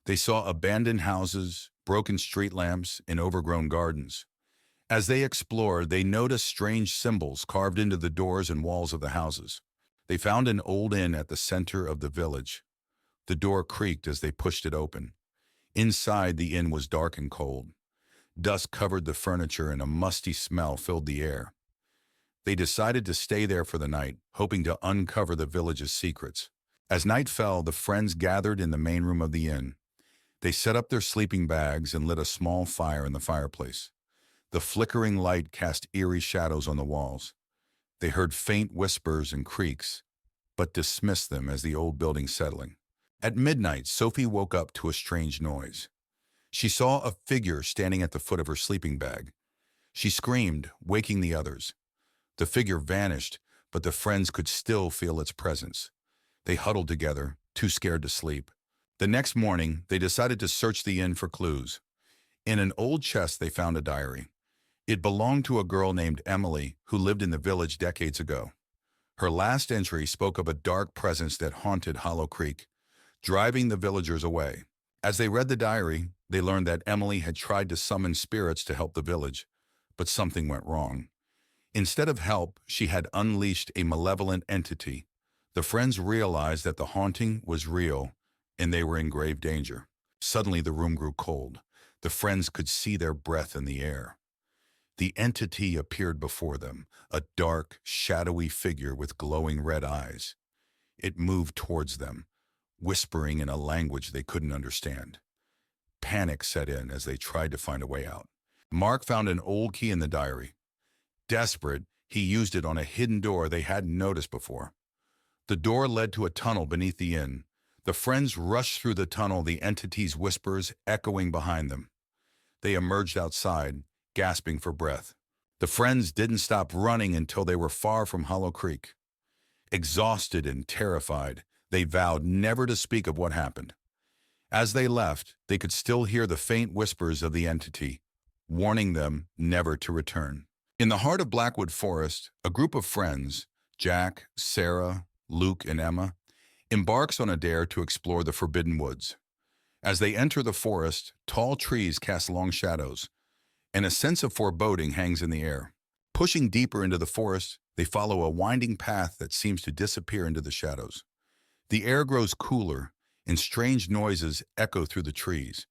They saw abandoned houses, broken street lamps, and overgrown gardens. As they explored, they noticed strange symbols carved into the doors and walls of the houses. They found an old inn at the center of the village. The door creaked as they pushed it open. Inside, the inn was dark and cold. Dust covered the furniture and a musty smell filled the air. They decided to stay there for the night, hoping to uncover the village's secrets. As night fell, the friends gathered in the main room of the inn. They set up their sleeping bags and lit a small fire in the fireplace. The flickering light cast eerie shadows on the walls. They heard faint whispers and creaks, but dismissed them as the old building settling. At midnight, Sophie woke up to a strange noise. She saw a figure standing at the foot of her sleeping bag. She screamed, waking the others. The figure vanished, but the friends could still feel its presence. They huddled together, too scared to sleep. The next morning, they decided to search the inn for clues. In an old chest, they found a diary. It belonged to a girl named Emily who lived in the village decades ago. Her last entry spoke of a dark presence that haunted Hollow Creek, driving the villagers away. As they read the diary, they learned that Emily had tried to summon spirits to help the village, but something went wrong. Instead of help, she had unleashed a malevolent entity. The friends realized that the haunting was real, and they were in grave danger. Suddenly, the room grew cold. The friends could see their breath in the air. The entity appeared before them, a dark, shadowy figure with glowing red eyes. It moved towards them, whispering in a language they couldn't understand. Panic set in as they tried to find a way out. Mark found an old key in the diary. Desperate, he used it on a hidden door they hadn't noticed before. The door led to a tunnel beneath the inn. The friends rushed through the tunnel, the entity's whispers echoing behind them. They emerged outside, gasping for breath. The friends didn't stop running until they were far from Hollow Creek. Exhausted and terrified, they vowed never to speak of what happened. As they left, they could still hear the faint whispers of the entity, warning them never to return. In the heart of Blackwood Forest, a group of friends, Jack, Sarah, Luke, and Emma, embarks on a dare to explore the forbidden woods. As they enter the forest, tall trees cast long shadows, and a sense of foreboding hangs in the air. Pushing deeper into the forest, they follow a winding path that seems to disappear into the shadows. The air grows cooler, and strange noises echo through the trees.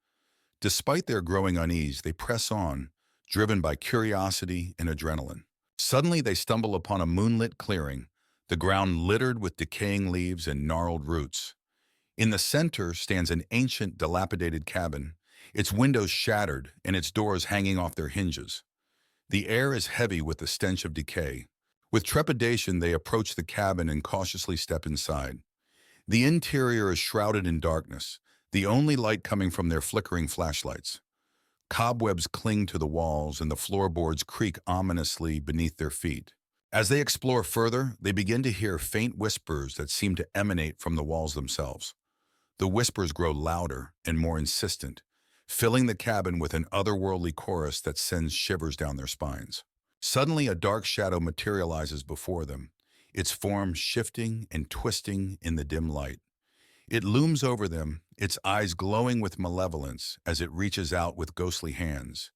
Despite their growing unease, they press on, driven by curiosity and adrenaline. Suddenly, they stumble upon a moonlit clearing, the ground littered with decaying leaves and gnarled roots. In the center stands an ancient, dilapidated cabin, its windows shattered and its doors hanging off their hinges. The air is heavy with the stench of decay. With trepidation, they approach the cabin and cautiously step inside. The interior is shrouded in darkness, the only light coming from their flickering flashlights. Cobwebs cling to the walls and the floorboards creak ominously beneath their feet. As they explore further, they begin to hear faint whispers that seem to emanate from the walls themselves. The whispers grow louder and more insistent, filling the cabin with an otherworldly chorus that sends shivers down their spines. Suddenly, a dark shadow materializes before them, its form shifting and twisting in the dim light. It looms over them, its eyes glowing with malevolence as it reaches out with ghostly hands.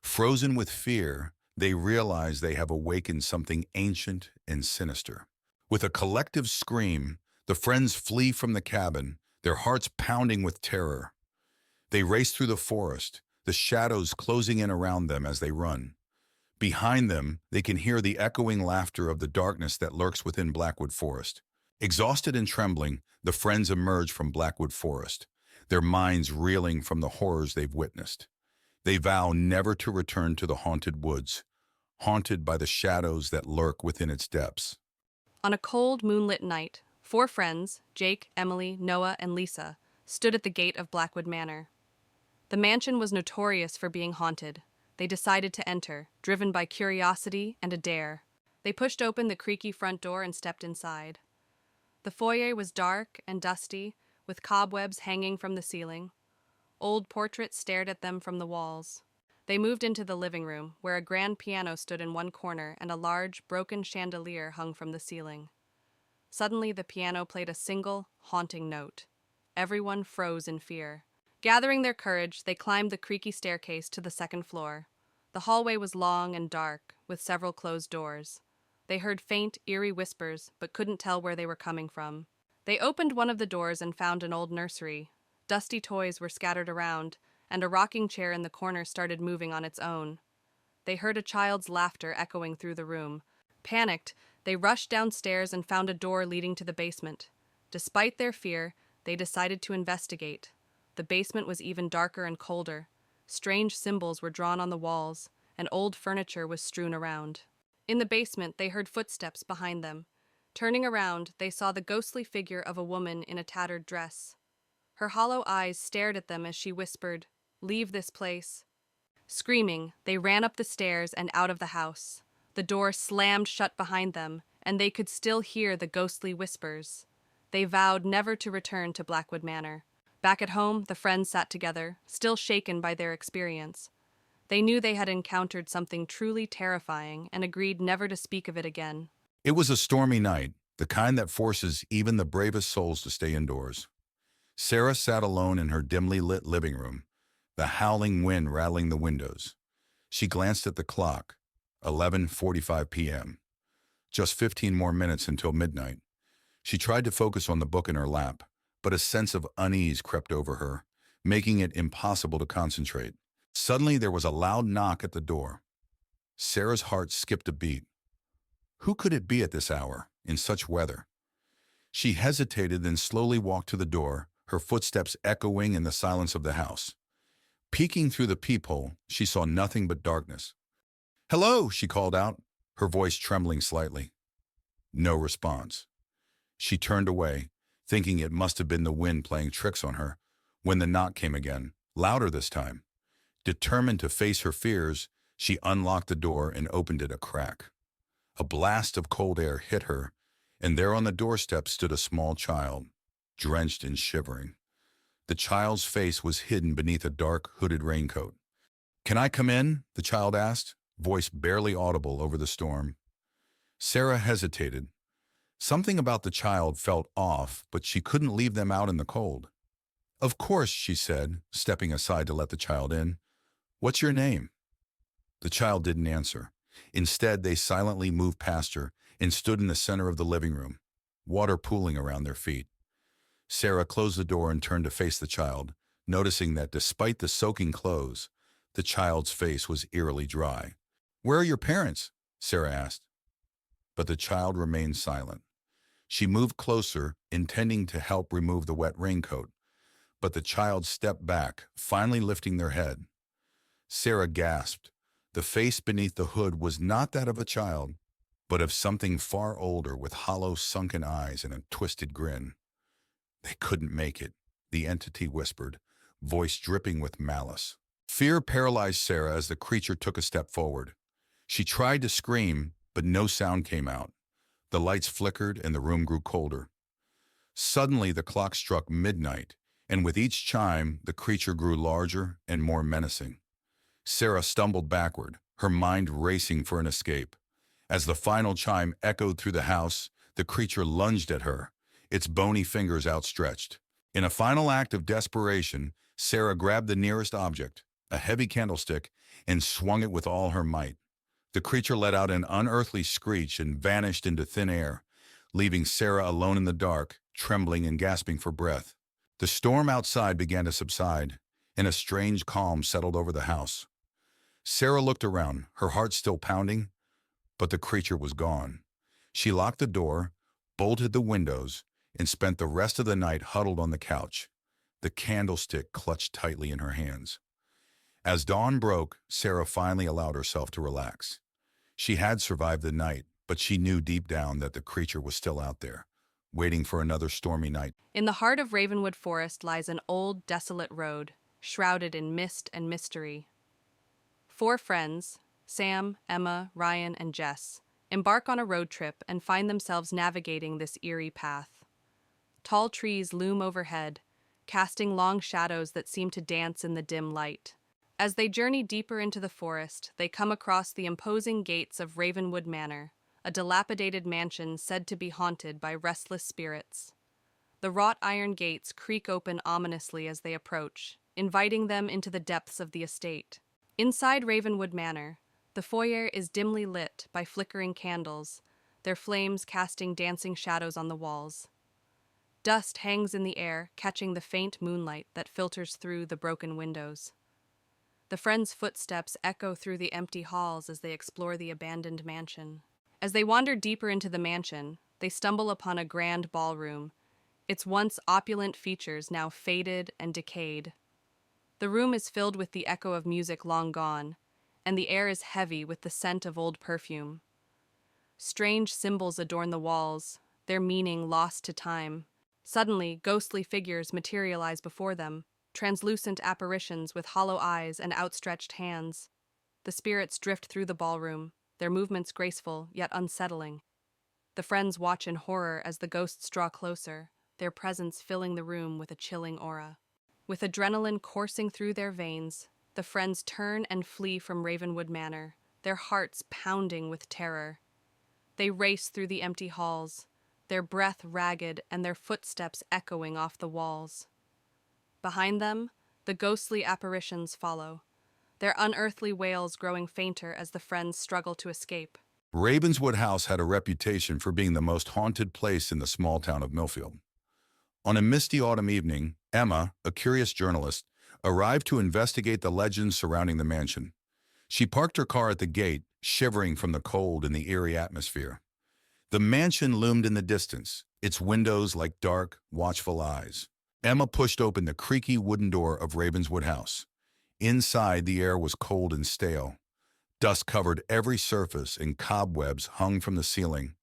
Frozen with fear, they realize they have awakened something ancient and sinister. With a collective scream, the friends flee from the cabin, their hearts pounding with terror. They race through the forest, the shadows closing in around them as they run. Behind them, they can hear the echoing laughter of the darkness that lurks within Blackwood Forest. Exhausted and trembling, the friends emerge from Blackwood Forest, their minds reeling from the horrors they've witnessed. They vow never to return to the haunted woods, haunted by the shadows that lurk within its depths. On a cold, moonlit night, four friends, Jake, Emily, Noah, and Lisa, stood at the gate of Blackwood Manor. The mansion was notorious for being haunted. They decided to enter, driven by curiosity and a dare. They pushed open the creaky front door and stepped inside. The foyer was dark and dusty, with cobwebs hanging from the ceiling. Old portraits stared at them from the walls. They moved into the living room, where a grand piano stood in one corner and a large, broken chandelier hung from the ceiling. Suddenly, the piano played a single, haunting note. Everyone froze in fear. Gathering their courage, they climbed the creaky staircase to the second floor. The hallway was long and dark, with several closed doors. They heard faint, eerie whispers, but couldn't tell where they were coming from. They opened one of the doors and found an old nursery. Dusty toys were scattered around, and a rocking chair in the corner started moving on its own. They heard a child's laughter echoing through the room. Panicked, they rushed downstairs and found a door leading to the basement. Despite their fear, they decided to investigate. The basement was even darker and colder. Strange symbols were drawn on the walls, and old furniture was strewn around. In the basement, they heard footsteps behind them. Turning around, they saw the ghostly figure of a woman in a tattered dress. Her hollow eyes stared at them as she whispered, "Leave this place." Screaming, they ran up the stairs and out of the house. The door slammed shut behind them, and they could still hear the ghostly whispers. They vowed never to return to Blackwood Manor. Back at home, the friends sat together, still shaken by their experience. They knew they had encountered something truly terrifying and agreed never to speak of it again. It was a stormy night, the kind that forces even the bravest souls to stay indoors. Sarah sat alone in her dimly lit living room, the howling wind rattling the windows. She glanced at the clock, 11:45 p.m. Just 15 more minutes until midnight. She tried to focus on the book in her lap, but a sense of unease crept over her, making it impossible to concentrate. Suddenly there was a loud knock at the door. Sarah's heart skipped a beat. Who could it be at this hour, in such weather? She hesitated, then slowly walked to the door, her footsteps echoing in the silence of the house. Peeking through the peephole, she saw nothing but darkness. "Hello," she called out, her voice trembling slightly. No response. She turned away, thinking it must have been the wind playing tricks on her, when the knock came again, louder this time. Determined to face her fears, she unlocked the door and opened it a crack. A blast of cold air hit her, and there on the doorstep stood a small child, drenched and shivering. The child's face was hidden beneath a dark, hooded raincoat. "Can I come in?" the child asked, voice barely audible over the storm. Sarah hesitated. Something about the child felt off, but she couldn't leave them out in the cold. "Of course," she said, stepping aside to let the child in. "What's your name?" The child didn't answer. Instead, they silently moved past her and stood in the center of the living room, water pooling around their feet. Sarah closed the door and turned to face the child, noticing that despite the soaking clothes, the child's face was eerily dry. "Where are your parents?" Sarah asked. But the child remained silent. She moved closer, intending to help remove the wet raincoat, but the child stepped back, finally lifting their head. Sarah gasped. The face beneath the hood was not that of a child, but of something far older with hollow, sunken eyes and a twisted grin. "They couldn't make it," the entity whispered, voice dripping with malice. Fear paralyzed Sarah as the creature took a step forward. She tried to scream, but no sound came out. The lights flickered and the room grew colder. Suddenly, the clock struck midnight, and with each chime, the creature grew larger and more menacing. Sarah stumbled backward, her mind racing for an escape. As the final chime echoed through the house, the creature lunged at her, its bony fingers outstretched. In a final act of desperation, Sarah grabbed the nearest object, a heavy candlestick, and swung it with all her might. The creature let out an unearthly screech and vanished into thin air, leaving Sarah alone in the dark, trembling and gasping for breath. The storm outside began to subside, and a strange calm settled over the house. Sarah looked around, her heart still pounding, but the creature was gone. She locked the door, bolted the windows, and spent the rest of the night huddled on the couch, the candlestick clutched tightly in her hands. As dawn broke, Sarah finally allowed herself to relax. She had survived the night, but she knew deep down that the creature was still out there, waiting for another stormy night. In the heart of Ravenwood Forest lies an old, desolate road, shrouded in mist and mystery. 4 friends, Sam, Emma, Ryan, and Jess, embark on a road trip and find themselves navigating this eerie path. Tall trees loom overhead, casting long shadows that seem to dance in the dim light. As they journey deeper into the forest, they come across the imposing gates of Ravenwood Manor, a dilapidated mansion said to be haunted by restless spirits. The wrought iron gates creak open ominously as they approach, inviting them into the depths of the estate. Inside Ravenwood Manor, the foyer is dimly lit by flickering candles, their flames casting dancing shadows on the walls. Dust hangs in the air, catching the faint moonlight that filters through the broken windows. The friends' footsteps echo through the empty halls as they explore the abandoned mansion. As they wander deeper into the mansion, they stumble upon a grand ballroom, its once opulent features now faded and decayed. The room is filled with the echo of music long gone, and the air is heavy with the scent of old perfume. Strange symbols adorn the walls, their meaning lost to time. Suddenly, ghostly figures materialize before them, translucent apparitions with hollow eyes and outstretched hands. The spirits drift through the ballroom, their movements graceful yet unsettling. The friends watch in horror as the ghosts draw closer, their presence filling the room with a chilling aura. With adrenaline coursing through their veins, the friends turn and flee from Ravenwood Manor, their hearts pounding with terror. They race through the empty halls, their breath ragged and their footsteps echoing off the walls. Behind them, the ghostly apparitions follow, their unearthly wails growing fainter as the friends struggle to escape. Ravenswood House had a reputation for being the most haunted place in the small town of Millfield. On a misty autumn evening, Emma, a curious journalist, arrived to investigate the legends surrounding the mansion. She parked her car at the gate, shivering from the cold and the eerie atmosphere. The mansion loomed in the distance, its windows like dark, watchful eyes. Emma pushed open the creaky wooden door of Ravenswood House. Inside, the air was cold and stale. Dust covered every surface and cobwebs hung from the ceiling.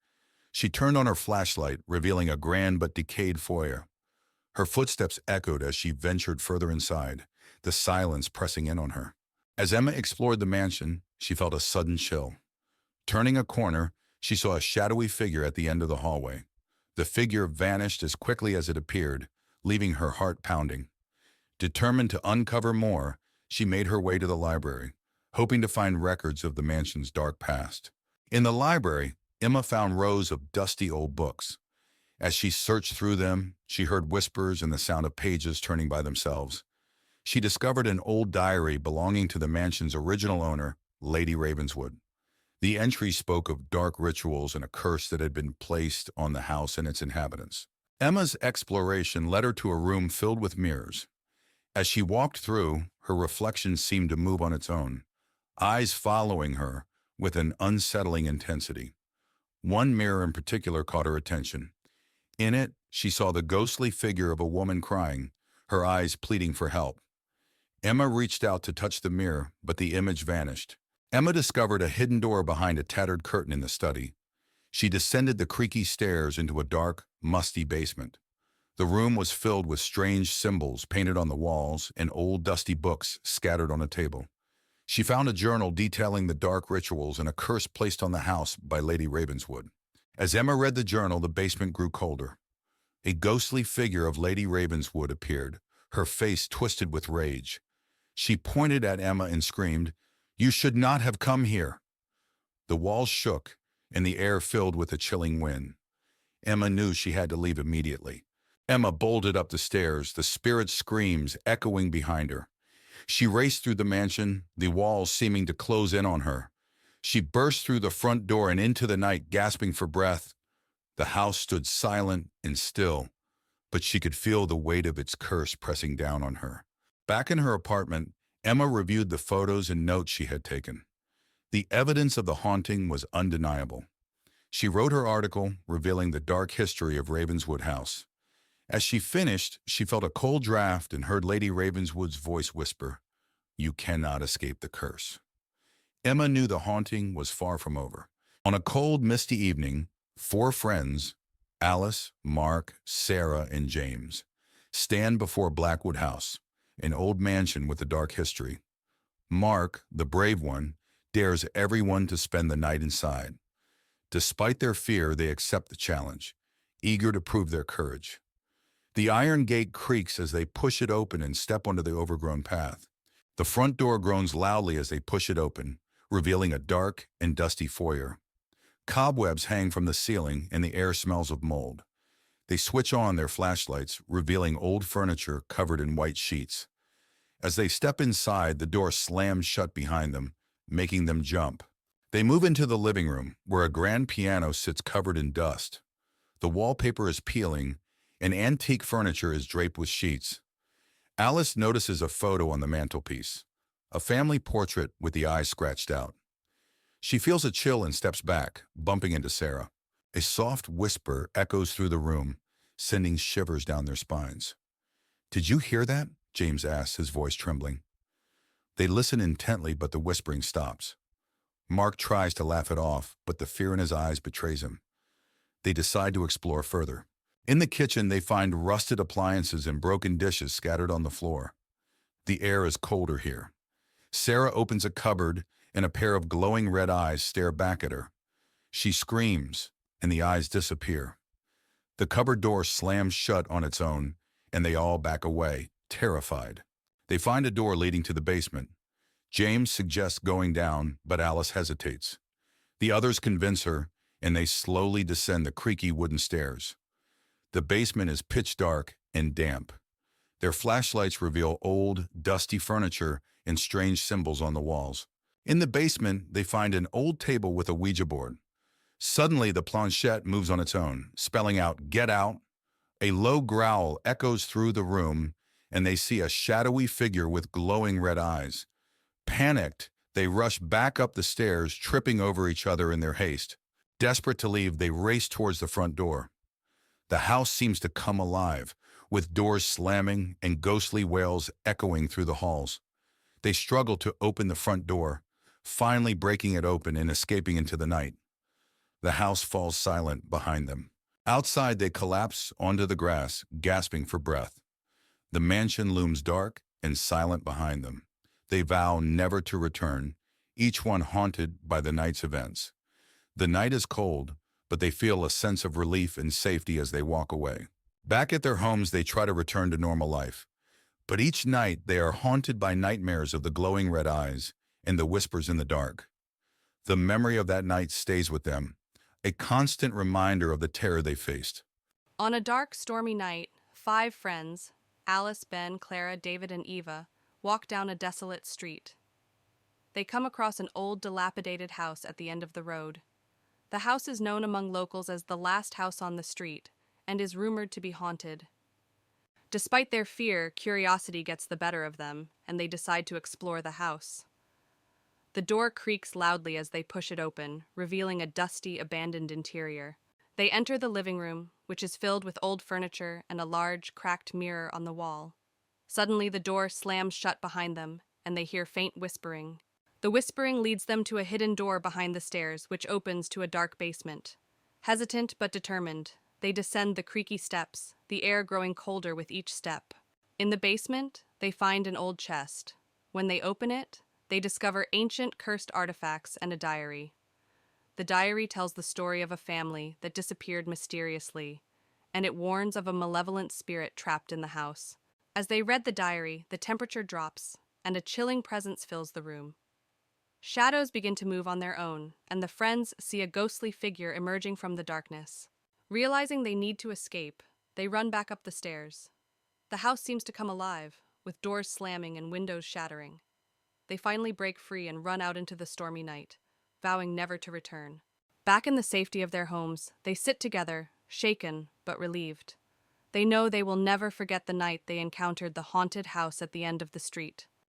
She turned on her flashlight, revealing a grand but decayed foyer. Her footsteps echoed as she ventured further inside, the silence pressing in on her. As Emma explored the mansion, she felt a sudden chill. Turning a corner, she saw a shadowy figure at the end of the hallway. The figure vanished as quickly as it appeared, leaving her heart pounding. Determined to uncover more, she made her way to the library, hoping to find records of the mansion's dark past. In the library, Emma found rows of dusty old books. As she searched through them, she heard whispers and the sound of pages turning by themselves. She discovered an old diary belonging to the mansion's original owner, Lady Ravenswood. The entry spoke of dark rituals and a curse that had been placed on the house and its inhabitants. Emma's exploration led her to a room filled with mirrors. As she walked through, her reflection seemed to move on its own, eyes following her with an unsettling intensity. One mirror in particular caught her attention. In it, she saw the ghostly figure of a woman crying, her eyes pleading for help. Emma reached out to touch the mirror, but the image vanished. Emma discovered a hidden door behind a tattered curtain in the study. She descended the creaky stairs into a dark, musty basement. The room was filled with strange symbols painted on the walls and old dusty books scattered on a table. She found a journal detailing the dark rituals and a curse placed on the house by Lady Ravenswood. As Emma read the journal, the basement grew colder. A ghostly figure of Lady Ravenswood appeared, her face twisted with rage. She pointed at Emma and screamed, "You should not have come here." The walls shook, and the air filled with a chilling wind. Emma knew she had to leave immediately. Emma bolted up the stairs, the spirit's screams echoing behind her. She raced through the mansion, the walls seeming to close in on her. She burst through the front door and into the night, gasping for breath. The house stood silent and still, but she could feel the weight of its curse pressing down on her. Back in her apartment, Emma reviewed the photos and notes she had taken. The evidence of the haunting was undeniable. She wrote her article revealing the dark history of Ravenswood House. As she finished, she felt a cold draft and heard Lady Ravenswood's voice whisper, "You cannot escape the curse." Emma knew the haunting was far from over. On a cold, misty evening, four friends, Alice, Mark, Sarah, and James, stand before Blackwood House, an old mansion with a dark history. Mark, the brave one, dares everyone to spend the night inside. Despite their fear, they accept the challenge, eager to prove their courage. The iron gate creaks as they push it open and step onto the overgrown path. The front door groans loudly as they push it open, revealing a dark and dusty foyer. Cobwebs hang from the ceiling and the air smells of mold. They switch on their flashlights, revealing old furniture covered in white sheets. As they step inside, the door slams shut behind them, making them jump. They move into the living room, where a grand piano sits covered in dust. The wallpaper is peeling, and antique furniture is draped with sheets. Alice notices a photo on the mantelpiece, a family portrait with the eyes scratched out. She feels a chill and steps back, bumping into Sarah. A soft whisper echoes through the room, sending shivers down their spines. "Did you hear that?" James asks, his voice trembling. They listen intently, but the whispering stops. Mark tries to laugh it off, but the fear in his eyes betrays him. They decide to explore further. In the kitchen, they find rusted appliances and broken dishes scattered on the floor. The air is colder here. Sarah opens a cupboard, and a pair of glowing red eyes stare back at her. She screams, and the eyes disappear. The cupboard door slams shut on its own, and they all back away, terrified. They find a door leading to the basement. James suggests going down, but Alice hesitates. The others convince her, and they slowly descend the creaky wooden stairs. The basement is pitch dark and damp. Their flashlights reveal old, dusty furniture and strange symbols on the walls. In the basement, they find an old table with a Ouija board. Suddenly, the planchette moves on its own, spelling out, "Get out." A low growl echoes through the room, and they see a shadowy figure with glowing red eyes. Panicked, they rush back up the stairs, tripping over each other in their haste. Desperate to leave, they race towards the front door. The house seems to come alive, with doors slamming and ghostly wails echoing through the halls. They struggle to open the front door, finally breaking it open and escaping into the night. The house falls silent behind them. Outside, they collapse onto the grass, gasping for breath. The mansion looms dark and silent behind them. They vow never to return, each one haunted by the night's events. The night is cold, but they feel a sense of relief and safety as they walk away. Back at their homes, they try to return to normal life. But each night, they are haunted by nightmares of the glowing red eyes and the whispers in the dark. The memory of that night stays with them, a constant reminder of the terror they faced. On a dark, stormy night, 5 friends, Alice, Ben, Clara, David, and Eva, walk down a desolate street. They come across an old, dilapidated house at the end of the road. The house is known among locals as the last house on the street and is rumored to be haunted. Despite their fear, curiosity gets the better of them, and they decide to explore the house. The door creaks loudly as they push it open, revealing a dusty, abandoned interior. They enter the living room, which is filled with old furniture and a large, cracked mirror on the wall. Suddenly, the door slams shut behind them, and they hear faint whispering. The whispering leads them to a hidden door behind the stairs, which opens to a dark basement. Hesitant but determined, they descend the creaky steps, the air growing colder with each step. In the basement, they find an old chest. When they open it, they discover ancient cursed artifacts and a diary. The diary tells the story of a family that disappeared mysteriously, and it warns of a malevolent spirit trapped in the house. As they read the diary, the temperature drops, and a chilling presence fills the room. Shadows begin to move on their own, and the friends see a ghostly figure emerging from the darkness. Realizing they need to escape, they run back up the stairs. The house seems to come alive, with doors slamming and windows shattering. They finally break free and run out into the stormy night, vowing never to return. Back in the safety of their homes, they sit together, shaken but relieved. They know they will never forget the night they encountered the haunted house at the end of the street.